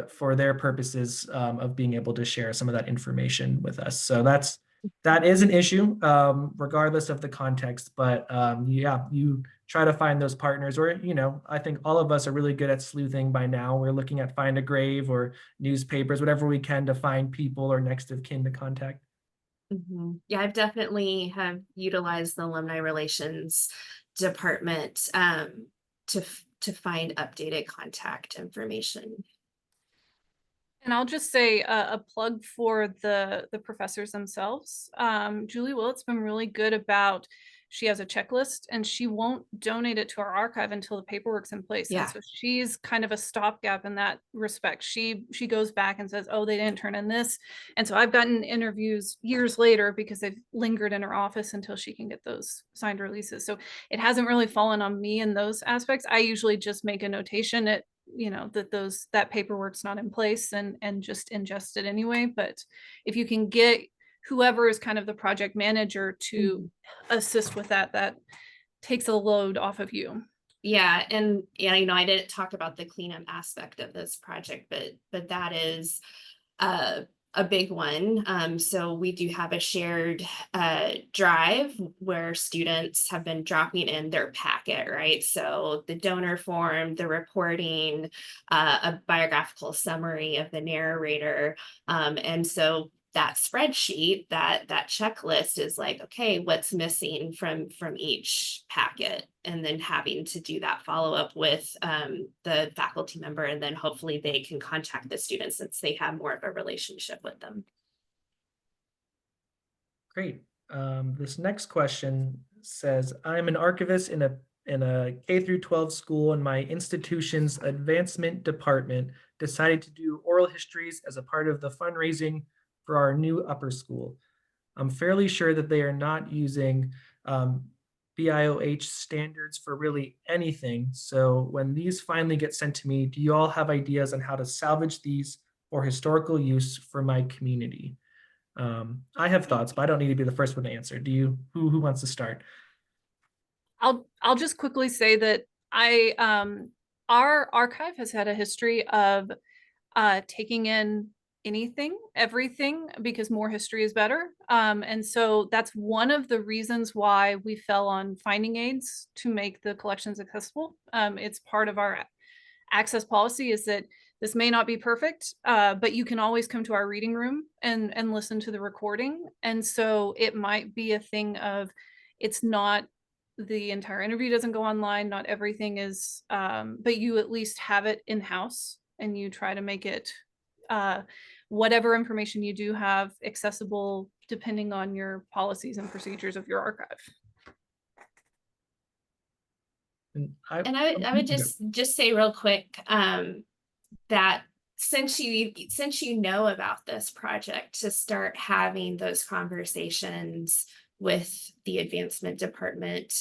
Speaker 1: for their purposes of being able to share some of that information with us. So that is an issue, regardless of the context. But yeah, you try to find those partners, or I think all of us are really good at sleuthing by now. We're looking at Find a Grave or newspapers, whatever we can to find people or next of kin to contact.
Speaker 4: Yeah, I've definitely have utilized the alumni relations department to find updated contact information.
Speaker 3: And I'll just say a plug for the professors themselves. Julie Willett's been really good about, she has a checklist and she won't donate it to our archive until the paperwork's in place.
Speaker 4: Yeah.
Speaker 3: And so she's kind of a stopgap in that respect. She goes back and says, oh, they didn't turn in this. And so I've gotten interviews years later because they've lingered in her office until she can get those signed releases. So it hasn't really fallen on me in those aspects. I usually just make a notation that paperwork's not in place and just ingest it anyway. But if you can get whoever is kind of the project manager to assist with that, that takes a load off of you.
Speaker 4: Yeah, and I didn't talk about the cleanup aspect of this project, but that is a big one. So we do have a shared drive where students have been dropping in their packet, right? So the donor form, the reporting, a biographical summary of the narrator. And so that spreadsheet, that checklist is like, okay, what's missing from each packet, and then having to do that follow-up with the faculty member, and then hopefully they can contact the students since they have more of a relationship with them.
Speaker 1: Great. This next question says, I'm an archivist in a K through 12 school, and my institution's advancement department decided to do oral histories as a part of the fundraising for our new upper school. I'm fairly sure that they are not using BIOH standards for really anything. So when these finally get sent to me, do you all have ideas on how to salvage these for historical use for my community? I have thoughts, but I don't need to be the first one to answer. Do you? Who wants to start?
Speaker 3: I'll just quickly say that our archive has had a history of taking in anything, everything, because more history is better. And so that's one of the reasons why we fell on finding aids to make the collections accessible. It's part of our access policy is that this may not be perfect, but you can always come to our reading room and listen to the recording. And so it might be a thing of, it's not the entire interview doesn't go online, not everything is, but you at least have it in-house and you try to make it whatever information you do have accessible depending on your policies and procedures of your archive.
Speaker 4: And I would just say real quick that since you know about this project, to start having those conversations with the advancement department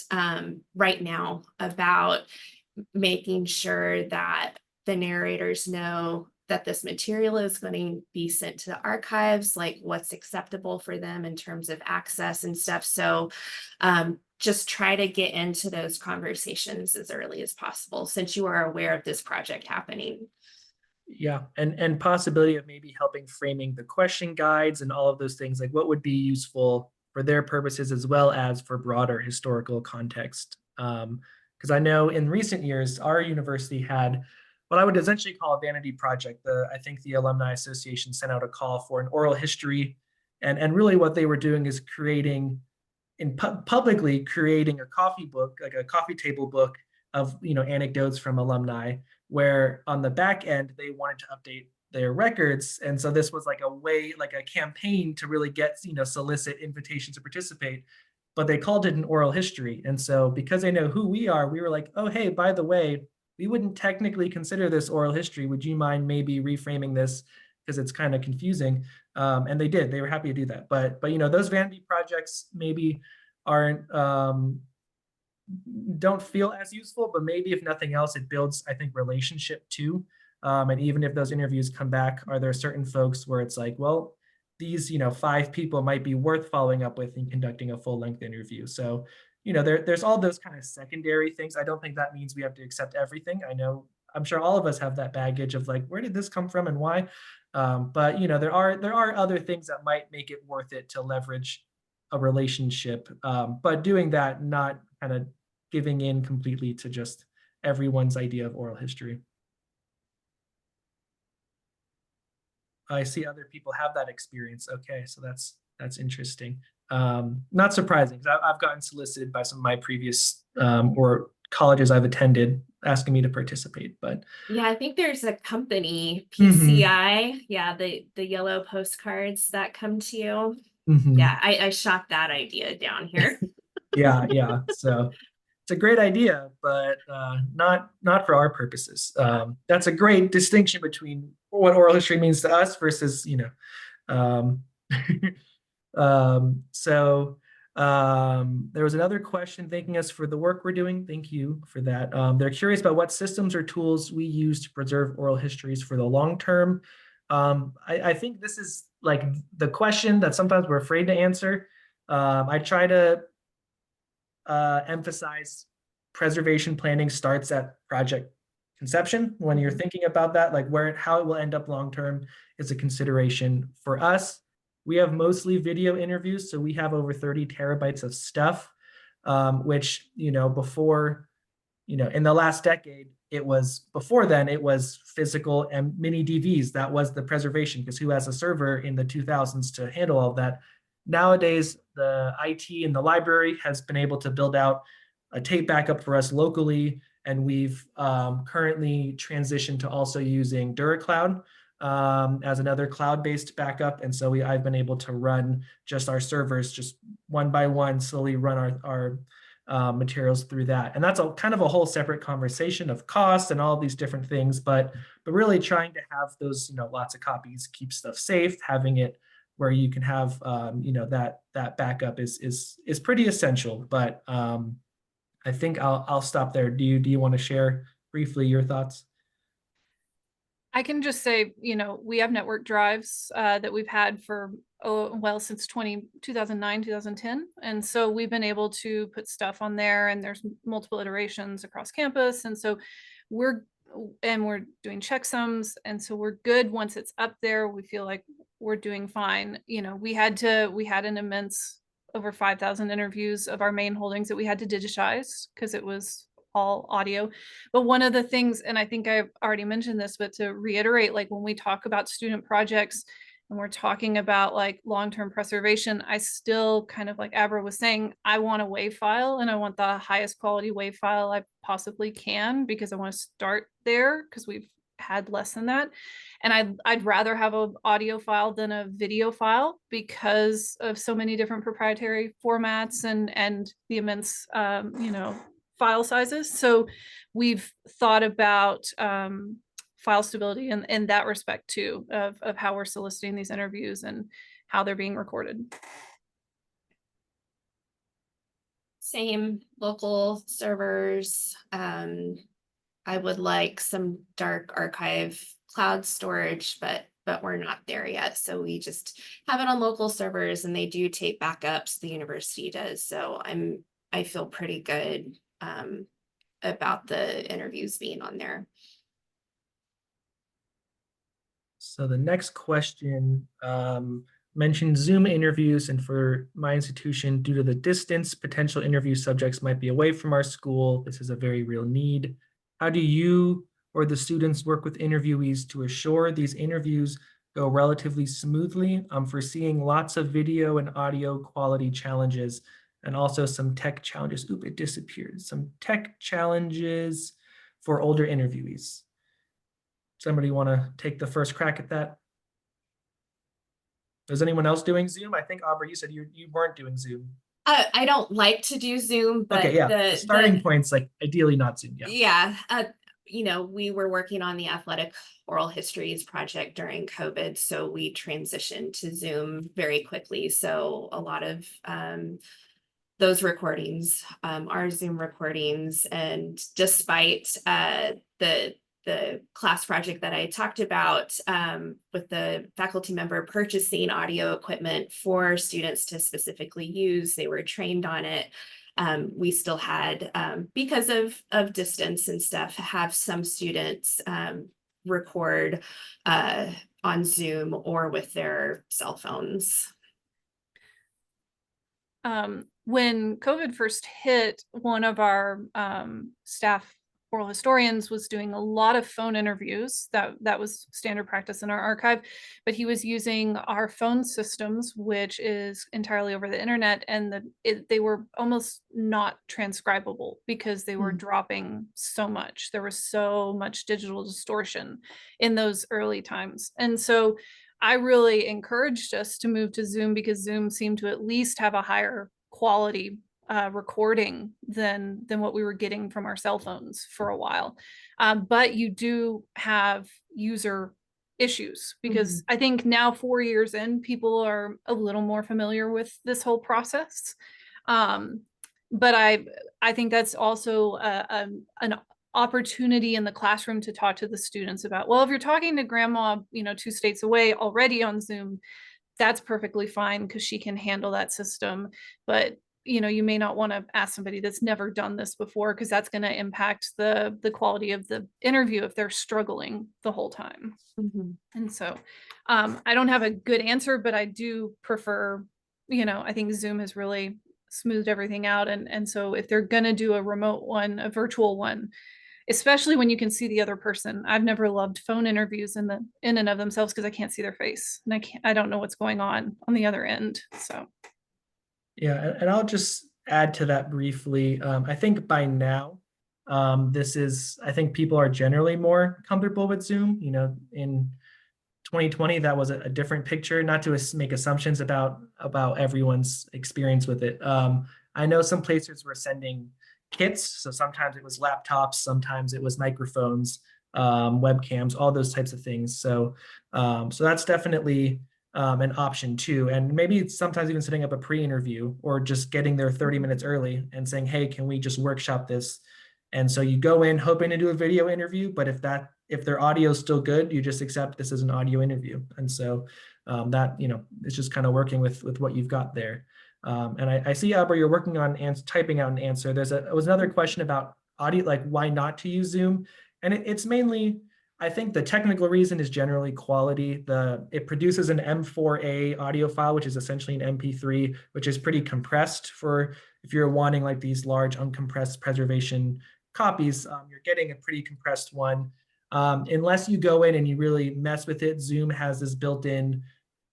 Speaker 4: right now about making sure that the narrators know that this material is going to be sent to the archives, like what's acceptable for them in terms of access and stuff. So just try to get into those conversations as early as possible since you are aware of this project happening.
Speaker 1: Yeah, and possibility of maybe helping framing the question guides and all of those things, like what would be useful for their purposes as well as for broader historical context. Because I know in recent years, our university had what I would essentially call a vanity project. I think the Alumni Association sent out a call for an oral history, and really what they were doing is creating, publicly creating a coffee book, like a coffee table book of anecdotes from alumni, where on the back end they wanted to update their records. And so this was like a way, like a campaign to really get solicit invitations to participate, but they called it an oral history. And so because they know who we are, we were like, oh hey, by the way, we wouldn't technically consider this oral history. Would you mind maybe reframing this, because it's kind of confusing? And they did. They were happy to do that. But those vanity projects maybe aren't don't feel as useful, but maybe if nothing else, it builds, I think, relationship too. And even if those interviews come back, are there certain folks where it's like, well, these 5 people might be worth following up with and conducting a full-length interview. So there's all those kind of secondary things. I don't think that means we have to accept everything. I'm sure all of us have that baggage of like, where did this come from and why? But there are other things that might make it worth it to leverage a relationship, but doing that, not kind of giving in completely to just everyone's idea of oral history. I see other people have that experience. Okay, so that's interesting. Not surprising, because I've gotten solicited by some of my previous or colleges I've attended asking me to participate. But
Speaker 4: yeah, I think there's a company, PCI, yeah, the yellow postcards that come to you. Yeah, I shot that idea down here.
Speaker 1: yeah. So it's a great idea, but not for our purposes. That's a great distinction between what oral history means to us versus there was another question thanking us for the work we're doing. Thank you for that. They're curious about what systems or tools we use to preserve oral histories for the long term. I think this is like the question that sometimes we're afraid to answer. I try to emphasize preservation planning starts at project conception. When you're thinking about that, like how it will end up long term is a consideration. For us, we have mostly video interviews, so we have over 30 terabytes of stuff, which before in the last decade, it was physical and mini DVs. That was the preservation, because who has a server in the 2000s to handle all of that? Nowadays, the IT and the library has been able to build out a tape backup for us locally, and we've currently transitioned to also using DuraCloud as another cloud-based backup. And so I've been able to run just our servers, just one by one, slowly run our materials through that. And that's kind of a whole separate conversation of cost and all these different things, but really trying to have those, lots of copies, keep stuff safe, having it where you can have, that backup is pretty essential. But I think I'll stop there. Do you want to share briefly your thoughts?
Speaker 3: I can just say, we have network drives that we've had for, since 2009, 2010. And so we've been able to put stuff on there, and there's multiple iterations across campus. And so we're doing checksums. And so we're good once it's up there. We feel like we're doing fine. We had an immense over 5,000 interviews of our main holdings that we had to digitize because it was all audio. But one of the things, and I think I've already mentioned this, but to reiterate, like when we talk about student projects and we're talking about like long-term preservation, I still kind of, like Abra was saying, I want a WAV file, and I want the highest quality WAV file I possibly can, because I want to start there, because we've had less than that. And I'd rather have an audio file than a video file, because of so many different proprietary formats and the immense file sizes. So we've thought about file stability in that respect too, of how we're soliciting these interviews and how they're being recorded.
Speaker 4: Same, local servers. I would like some dark archive cloud storage, but we're not there yet. So we just have it on local servers, and they do tape backups. The university does. So I feel pretty good about the interviews being on there.
Speaker 1: So the next question mentioned Zoom interviews, and for my institution, due to the distance, potential interview subjects might be away from our school. This is a very real need. How do you or the students work with interviewees to assure these interviews go relatively smoothly. I'm foreseeing lots of video and audio quality challenges and also some tech challenges. Oop, it disappeared. Some tech challenges for older interviewees. Somebody want to take the first crack at that? Is anyone else doing Zoom? I think, Abra, you said you weren't doing Zoom.
Speaker 4: I don't like to do Zoom, but
Speaker 1: Okay, yeah. The starting point's like ideally not Zoom. Yeah.
Speaker 4: You know, we were working on the athletic oral histories project during COVID, so we transitioned to Zoom very quickly. So a lot of those recordings are Zoom recordings, and despite the class project that I talked about with the faculty member purchasing audio equipment for students to specifically use, they were trained on it. We still had, because of distance and stuff, have some students record on Zoom or with their cell phones.
Speaker 3: When COVID first hit, one of our staff oral historians was doing a lot of phone interviews. That was standard practice in our archive, but he was using our phone systems, which is entirely over the internet, and they were almost not transcribable because they were dropping so much. There was so much digital distortion in those early times. And so I really encouraged us to move to Zoom because Zoom seemed to at least have a higher quality recording than what we were getting from our cell phones for a while. But you do have user issues because I think now 4 years in, people are a little more familiar with this whole process. But I think that's also an opportunity in the classroom to talk to the students about, well, if you're talking to grandma, 2 states away already on Zoom, that's perfectly fine because she can handle that system. But you may not want to ask somebody that's never done this before, because that's going to impact the quality of the interview if they're struggling the whole time. And so I don't have a good answer, but I do prefer, I think Zoom has really smoothed everything out. And so if they're going to do a remote one, a virtual one, especially when you can see the other person. I've never loved phone interviews in and of themselves because I can't see their face and I don't know what's going on the other end. So.
Speaker 1: Yeah, and I'll just add to that briefly. I think by now, I think people are generally more comfortable with Zoom. In 2020, that was a different picture, not to make assumptions about everyone's experience with it. I know some places were sending kits. So sometimes it was laptops, sometimes it was microphones, webcams, all those types of things. So that's definitely an option too. And maybe it's sometimes even setting up a pre-interview or just getting there 30 minutes early and saying, hey, can we just workshop this? And so you go in hoping to do a video interview, but if their audio is still good, you just accept this as an audio interview. And so that, it's just kind of working with what you've got there. And I see, Abra, you're working on typing out an answer. There was another question about audio, like why not to use Zoom? And it's mainly, I think the technical reason is generally quality. It produces an M4A audio file, which is essentially an MP3, which is pretty compressed for if you're wanting like these large uncompressed preservation copies, you're getting a pretty compressed one. Unless you go in and you really mess with it, Zoom has this built-in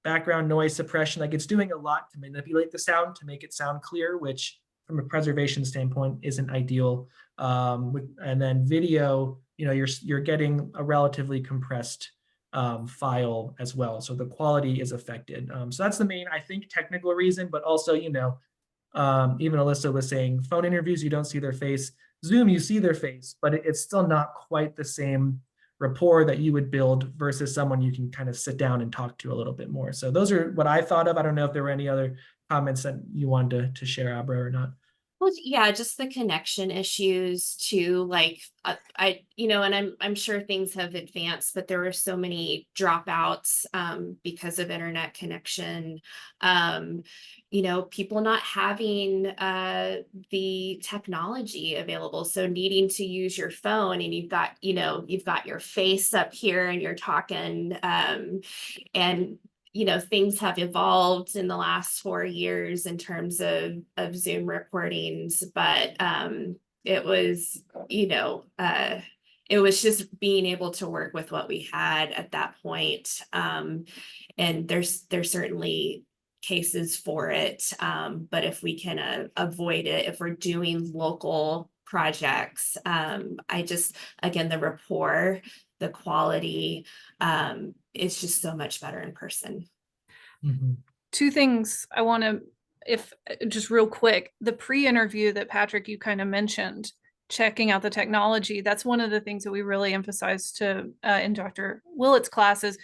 Speaker 1: background noise suppression. Like it's doing a lot to manipulate the sound to make it sound clear, which from a preservation standpoint isn't ideal. And then video, you're getting a relatively compressed file as well. So the quality is affected. So that's the main, I think, technical reason, but also, even Elissa was saying phone interviews, you don't see their face. Zoom, you see their face, but it's still not quite the same rapport that you would build versus someone you can kind of sit down and talk to a little bit more. So those are what I thought of. I don't know if there were any other comments that you wanted to share, Abra, or not.
Speaker 4: Well, yeah, just the connection issues too. Like and I'm sure things have advanced, but there were so many dropouts because of internet connection. People not having the technology available, so needing to use your phone, and you've got your face up here and you're talking, and things have evolved in the last 4 years in terms of Zoom recordings, but it was, it was just being able to work with what we had at that point. And there's certainly cases for it. But if we can avoid it, if we're doing local projects, again, the rapport, the quality, it's just so much better in person.
Speaker 1: Mhm.
Speaker 3: Two things I want to, if just real quick, the pre-interview that Patrick, you kind of mentioned, checking out the technology, that's one of the things that we really emphasize to in Dr. Willett's classes.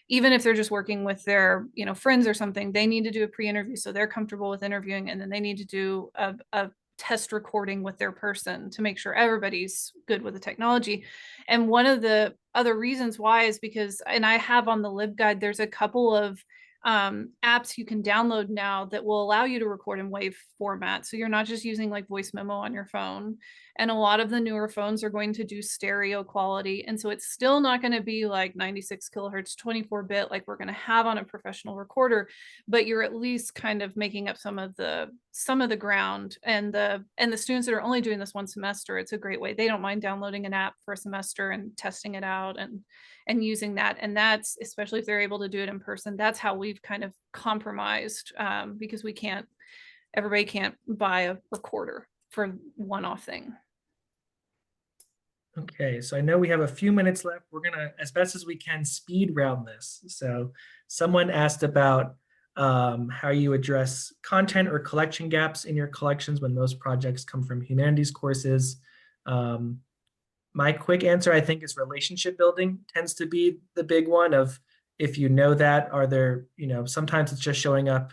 Speaker 3: Even if they're just working with their, friends or something, they need to do a pre-interview so they're comfortable with interviewing, and then they need to do a test recording with their person to make sure everybody's good with the technology. And one of the other reasons why is because, and I have on the LibGuide, there's a couple of apps you can download now that will allow you to record in WAV format. So you're not just using like voice memo on your phone. And a lot of the newer phones are going to do stereo quality. And so it's still not going to be like 96 kilohertz, 24-bit like we're going to have on a professional recorder, but you're at least kind of making up some of the ground. And the students that are only doing this one semester, it's a great way. They don't mind downloading an app for a semester and testing it out and using that. And that's, especially if they're able to do it in person, that's how we've kind of compromised, because everybody can't buy a recorder for one-off thing.
Speaker 1: Okay, so I know we have a few minutes left. We're gonna, as best as we can, speed round this. So someone asked about how you address content or collection gaps in your collections when most projects come from humanities courses. My quick answer, I think, is relationship building tends to be the big one of, if you know that, are there, sometimes it's just showing up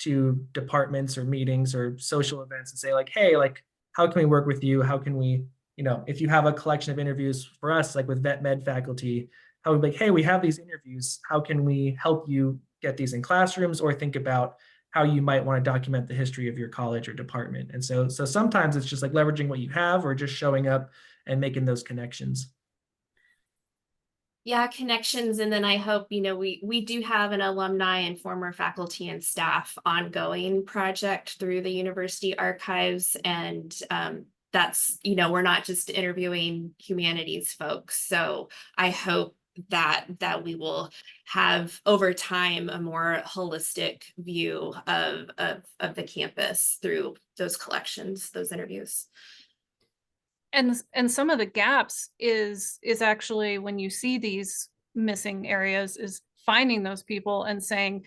Speaker 1: to departments or meetings or social events and say like, hey, like, how can we work with you? How can we, if you have a collection of interviews for us, like with vet med faculty, how we like, hey, we have these interviews. How can we help you get these in classrooms, or think about how you might want to document the history of your college or department? And so sometimes it's just like leveraging what you have or just showing up and making those connections.
Speaker 4: Yeah, connections. And then I hope, we do have an alumni and former faculty and staff ongoing project through the university archives. And that's, we're not just interviewing humanities folks. So I hope that we will have over time a more holistic view of the campus through those collections, those interviews.
Speaker 3: And some of the gaps is actually, when you see these missing areas, is finding those people and saying,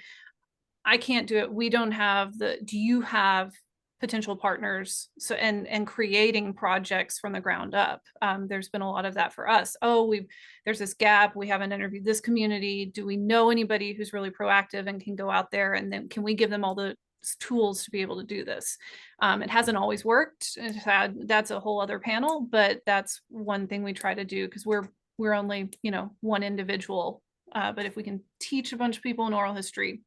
Speaker 3: I can't do it. We don't have do you have potential partners? So, and creating projects from the ground up. There's been a lot of that for us. There's this gap. We haven't interviewed this community. Do we know anybody who's really proactive and can go out there? And then can we give them all the tools to be able to do this? It hasn't always worked. That's a whole other panel, but that's one thing we try to do, because we're only, one individual. But if we can teach a bunch of people in oral history,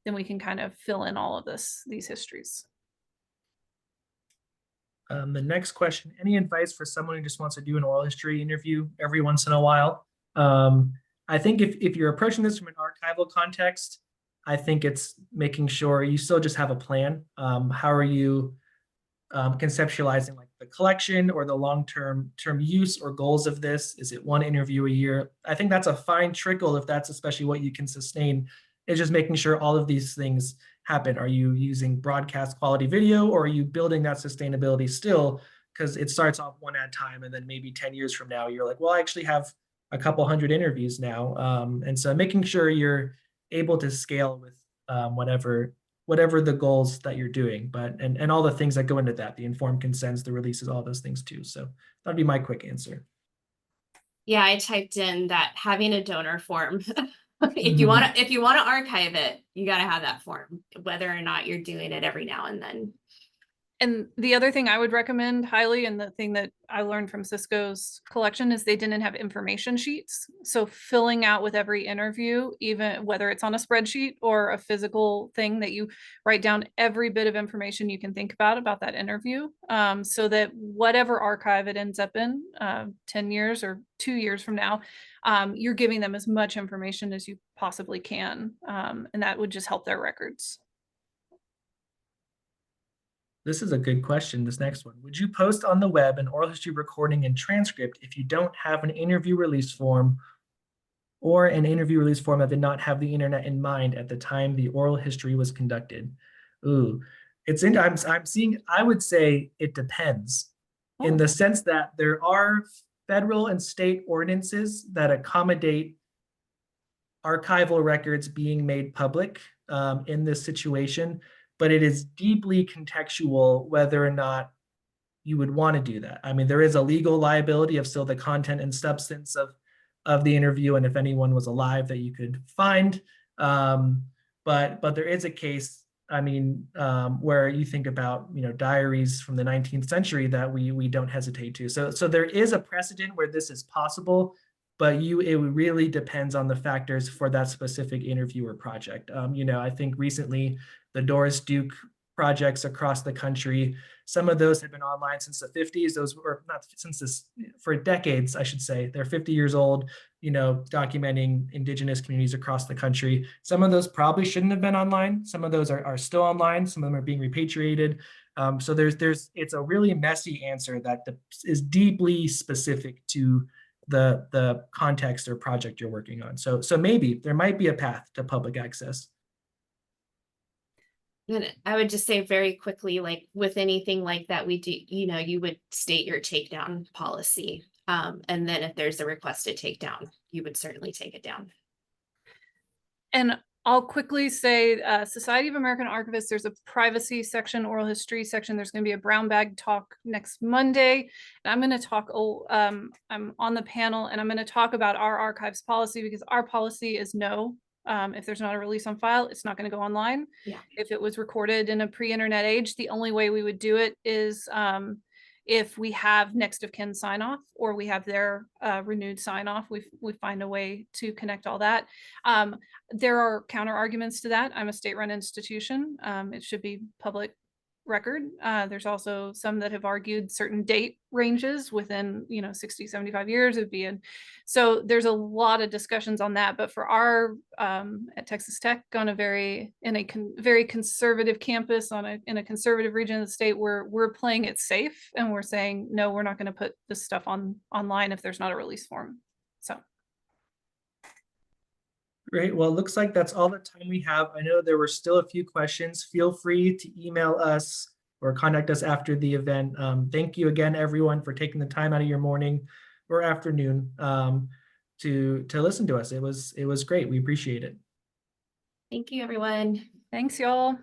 Speaker 3: then we can kind of fill in all of these histories.
Speaker 1: The next question, any advice for someone who just wants to do an oral history interview every once in a while? I think if you're approaching this from an archival context, I think it's making sure you still just have a plan. How are you conceptualizing like the collection or the long-term use or goals of this? Is it one interview a year? I think that's a fine trickle, if that's especially what you can sustain. It's just making sure all of these things happen. Are you using broadcast quality video, or are you building that sustainability still? Because it starts off one at a time, and then maybe 10 years from now, you're like, well, I actually have a couple hundred interviews now. And so making sure you're able to scale with whatever the goals that you're doing, but and all the things that go into that, the informed consents, the releases, all those things too. So that'd be my quick answer.
Speaker 4: Yeah, I typed in that having a donor form. If you want to archive it, you got to have that form, whether or not you're doing it every now and then.
Speaker 3: And the other thing I would recommend highly, and the thing that I learned from Cisco's collection, is they didn't have information sheets. So filling out with every interview, even whether it's on a spreadsheet or a physical thing, that you write down every bit of information you can think about that interview, so that whatever archive it ends up in 10 years or 2 years from now, you're giving them as much information as you possibly can. And that would just help their records.
Speaker 1: This is a good question, this next one. Would you post on the web an oral history recording and transcript if you don't have an interview release form or an interview release form that did not have the internet in mind at the time the oral history was conducted? Ooh, I'm seeing, I would say it depends in the sense that there are federal and state ordinances that accommodate archival records being made public in this situation, but it is deeply contextual whether or not you would want to do that. I mean, there is a legal liability of still the content and substance of the interview, and if anyone was alive that you could find. But there is a case, I mean, where you think about, you know, diaries from the 19th century that we don't hesitate to. So there is a precedent where this is possible, but it really depends on the factors for that specific interview or project. You know, I think recently the Doris Duke projects across the country, some of those have been online since the 50s. Those were not since this, for decades, I should say. They're 50 years old, you know, documenting Indigenous communities across the country. Some of those probably shouldn't have been online. Some of those are still online. Some of them are being repatriated. So it's a really messy answer that is deeply specific to the context or project you're working on. So maybe there might be a path to public access.
Speaker 4: And I would just say very quickly, like with anything like that, we do, you know, you would state your takedown policy. And then if there's a requested takedown, you would certainly take it down.
Speaker 3: And I'll quickly say, Society of American Archivists, there's a privacy section, oral history section. There's going to be a brown bag talk next Monday. And I'm going to talk, I'm on the panel and I'm going to talk about our archives policy, because our policy is no. If there's not a release on file, it's not going to go online.
Speaker 4: Yeah.
Speaker 3: If it was recorded in a pre-internet age, the only way we would do it is if we have next of kin sign off, or we have their renewed sign off. We find a way to connect all that. There are counter arguments to that. I'm a state-run institution. It should be public record. There's also some that have argued certain date ranges within, you know, 60, 75 years would be in. So there's a lot of discussions on that. But for our at Texas Tech, on a very conservative campus in a conservative region of the state, we're playing it safe, and we're saying no, we're not going to put this stuff online if there's not a release form. So.
Speaker 1: Great. Well, it looks like that's all the time we have. I know there were still a few questions. Feel free to email us or contact us after the event. Thank you again, everyone, for taking the time out of your morning or afternoon to listen to us. It was great. We appreciate it.
Speaker 4: Thank you, everyone.
Speaker 3: Thanks, y'all.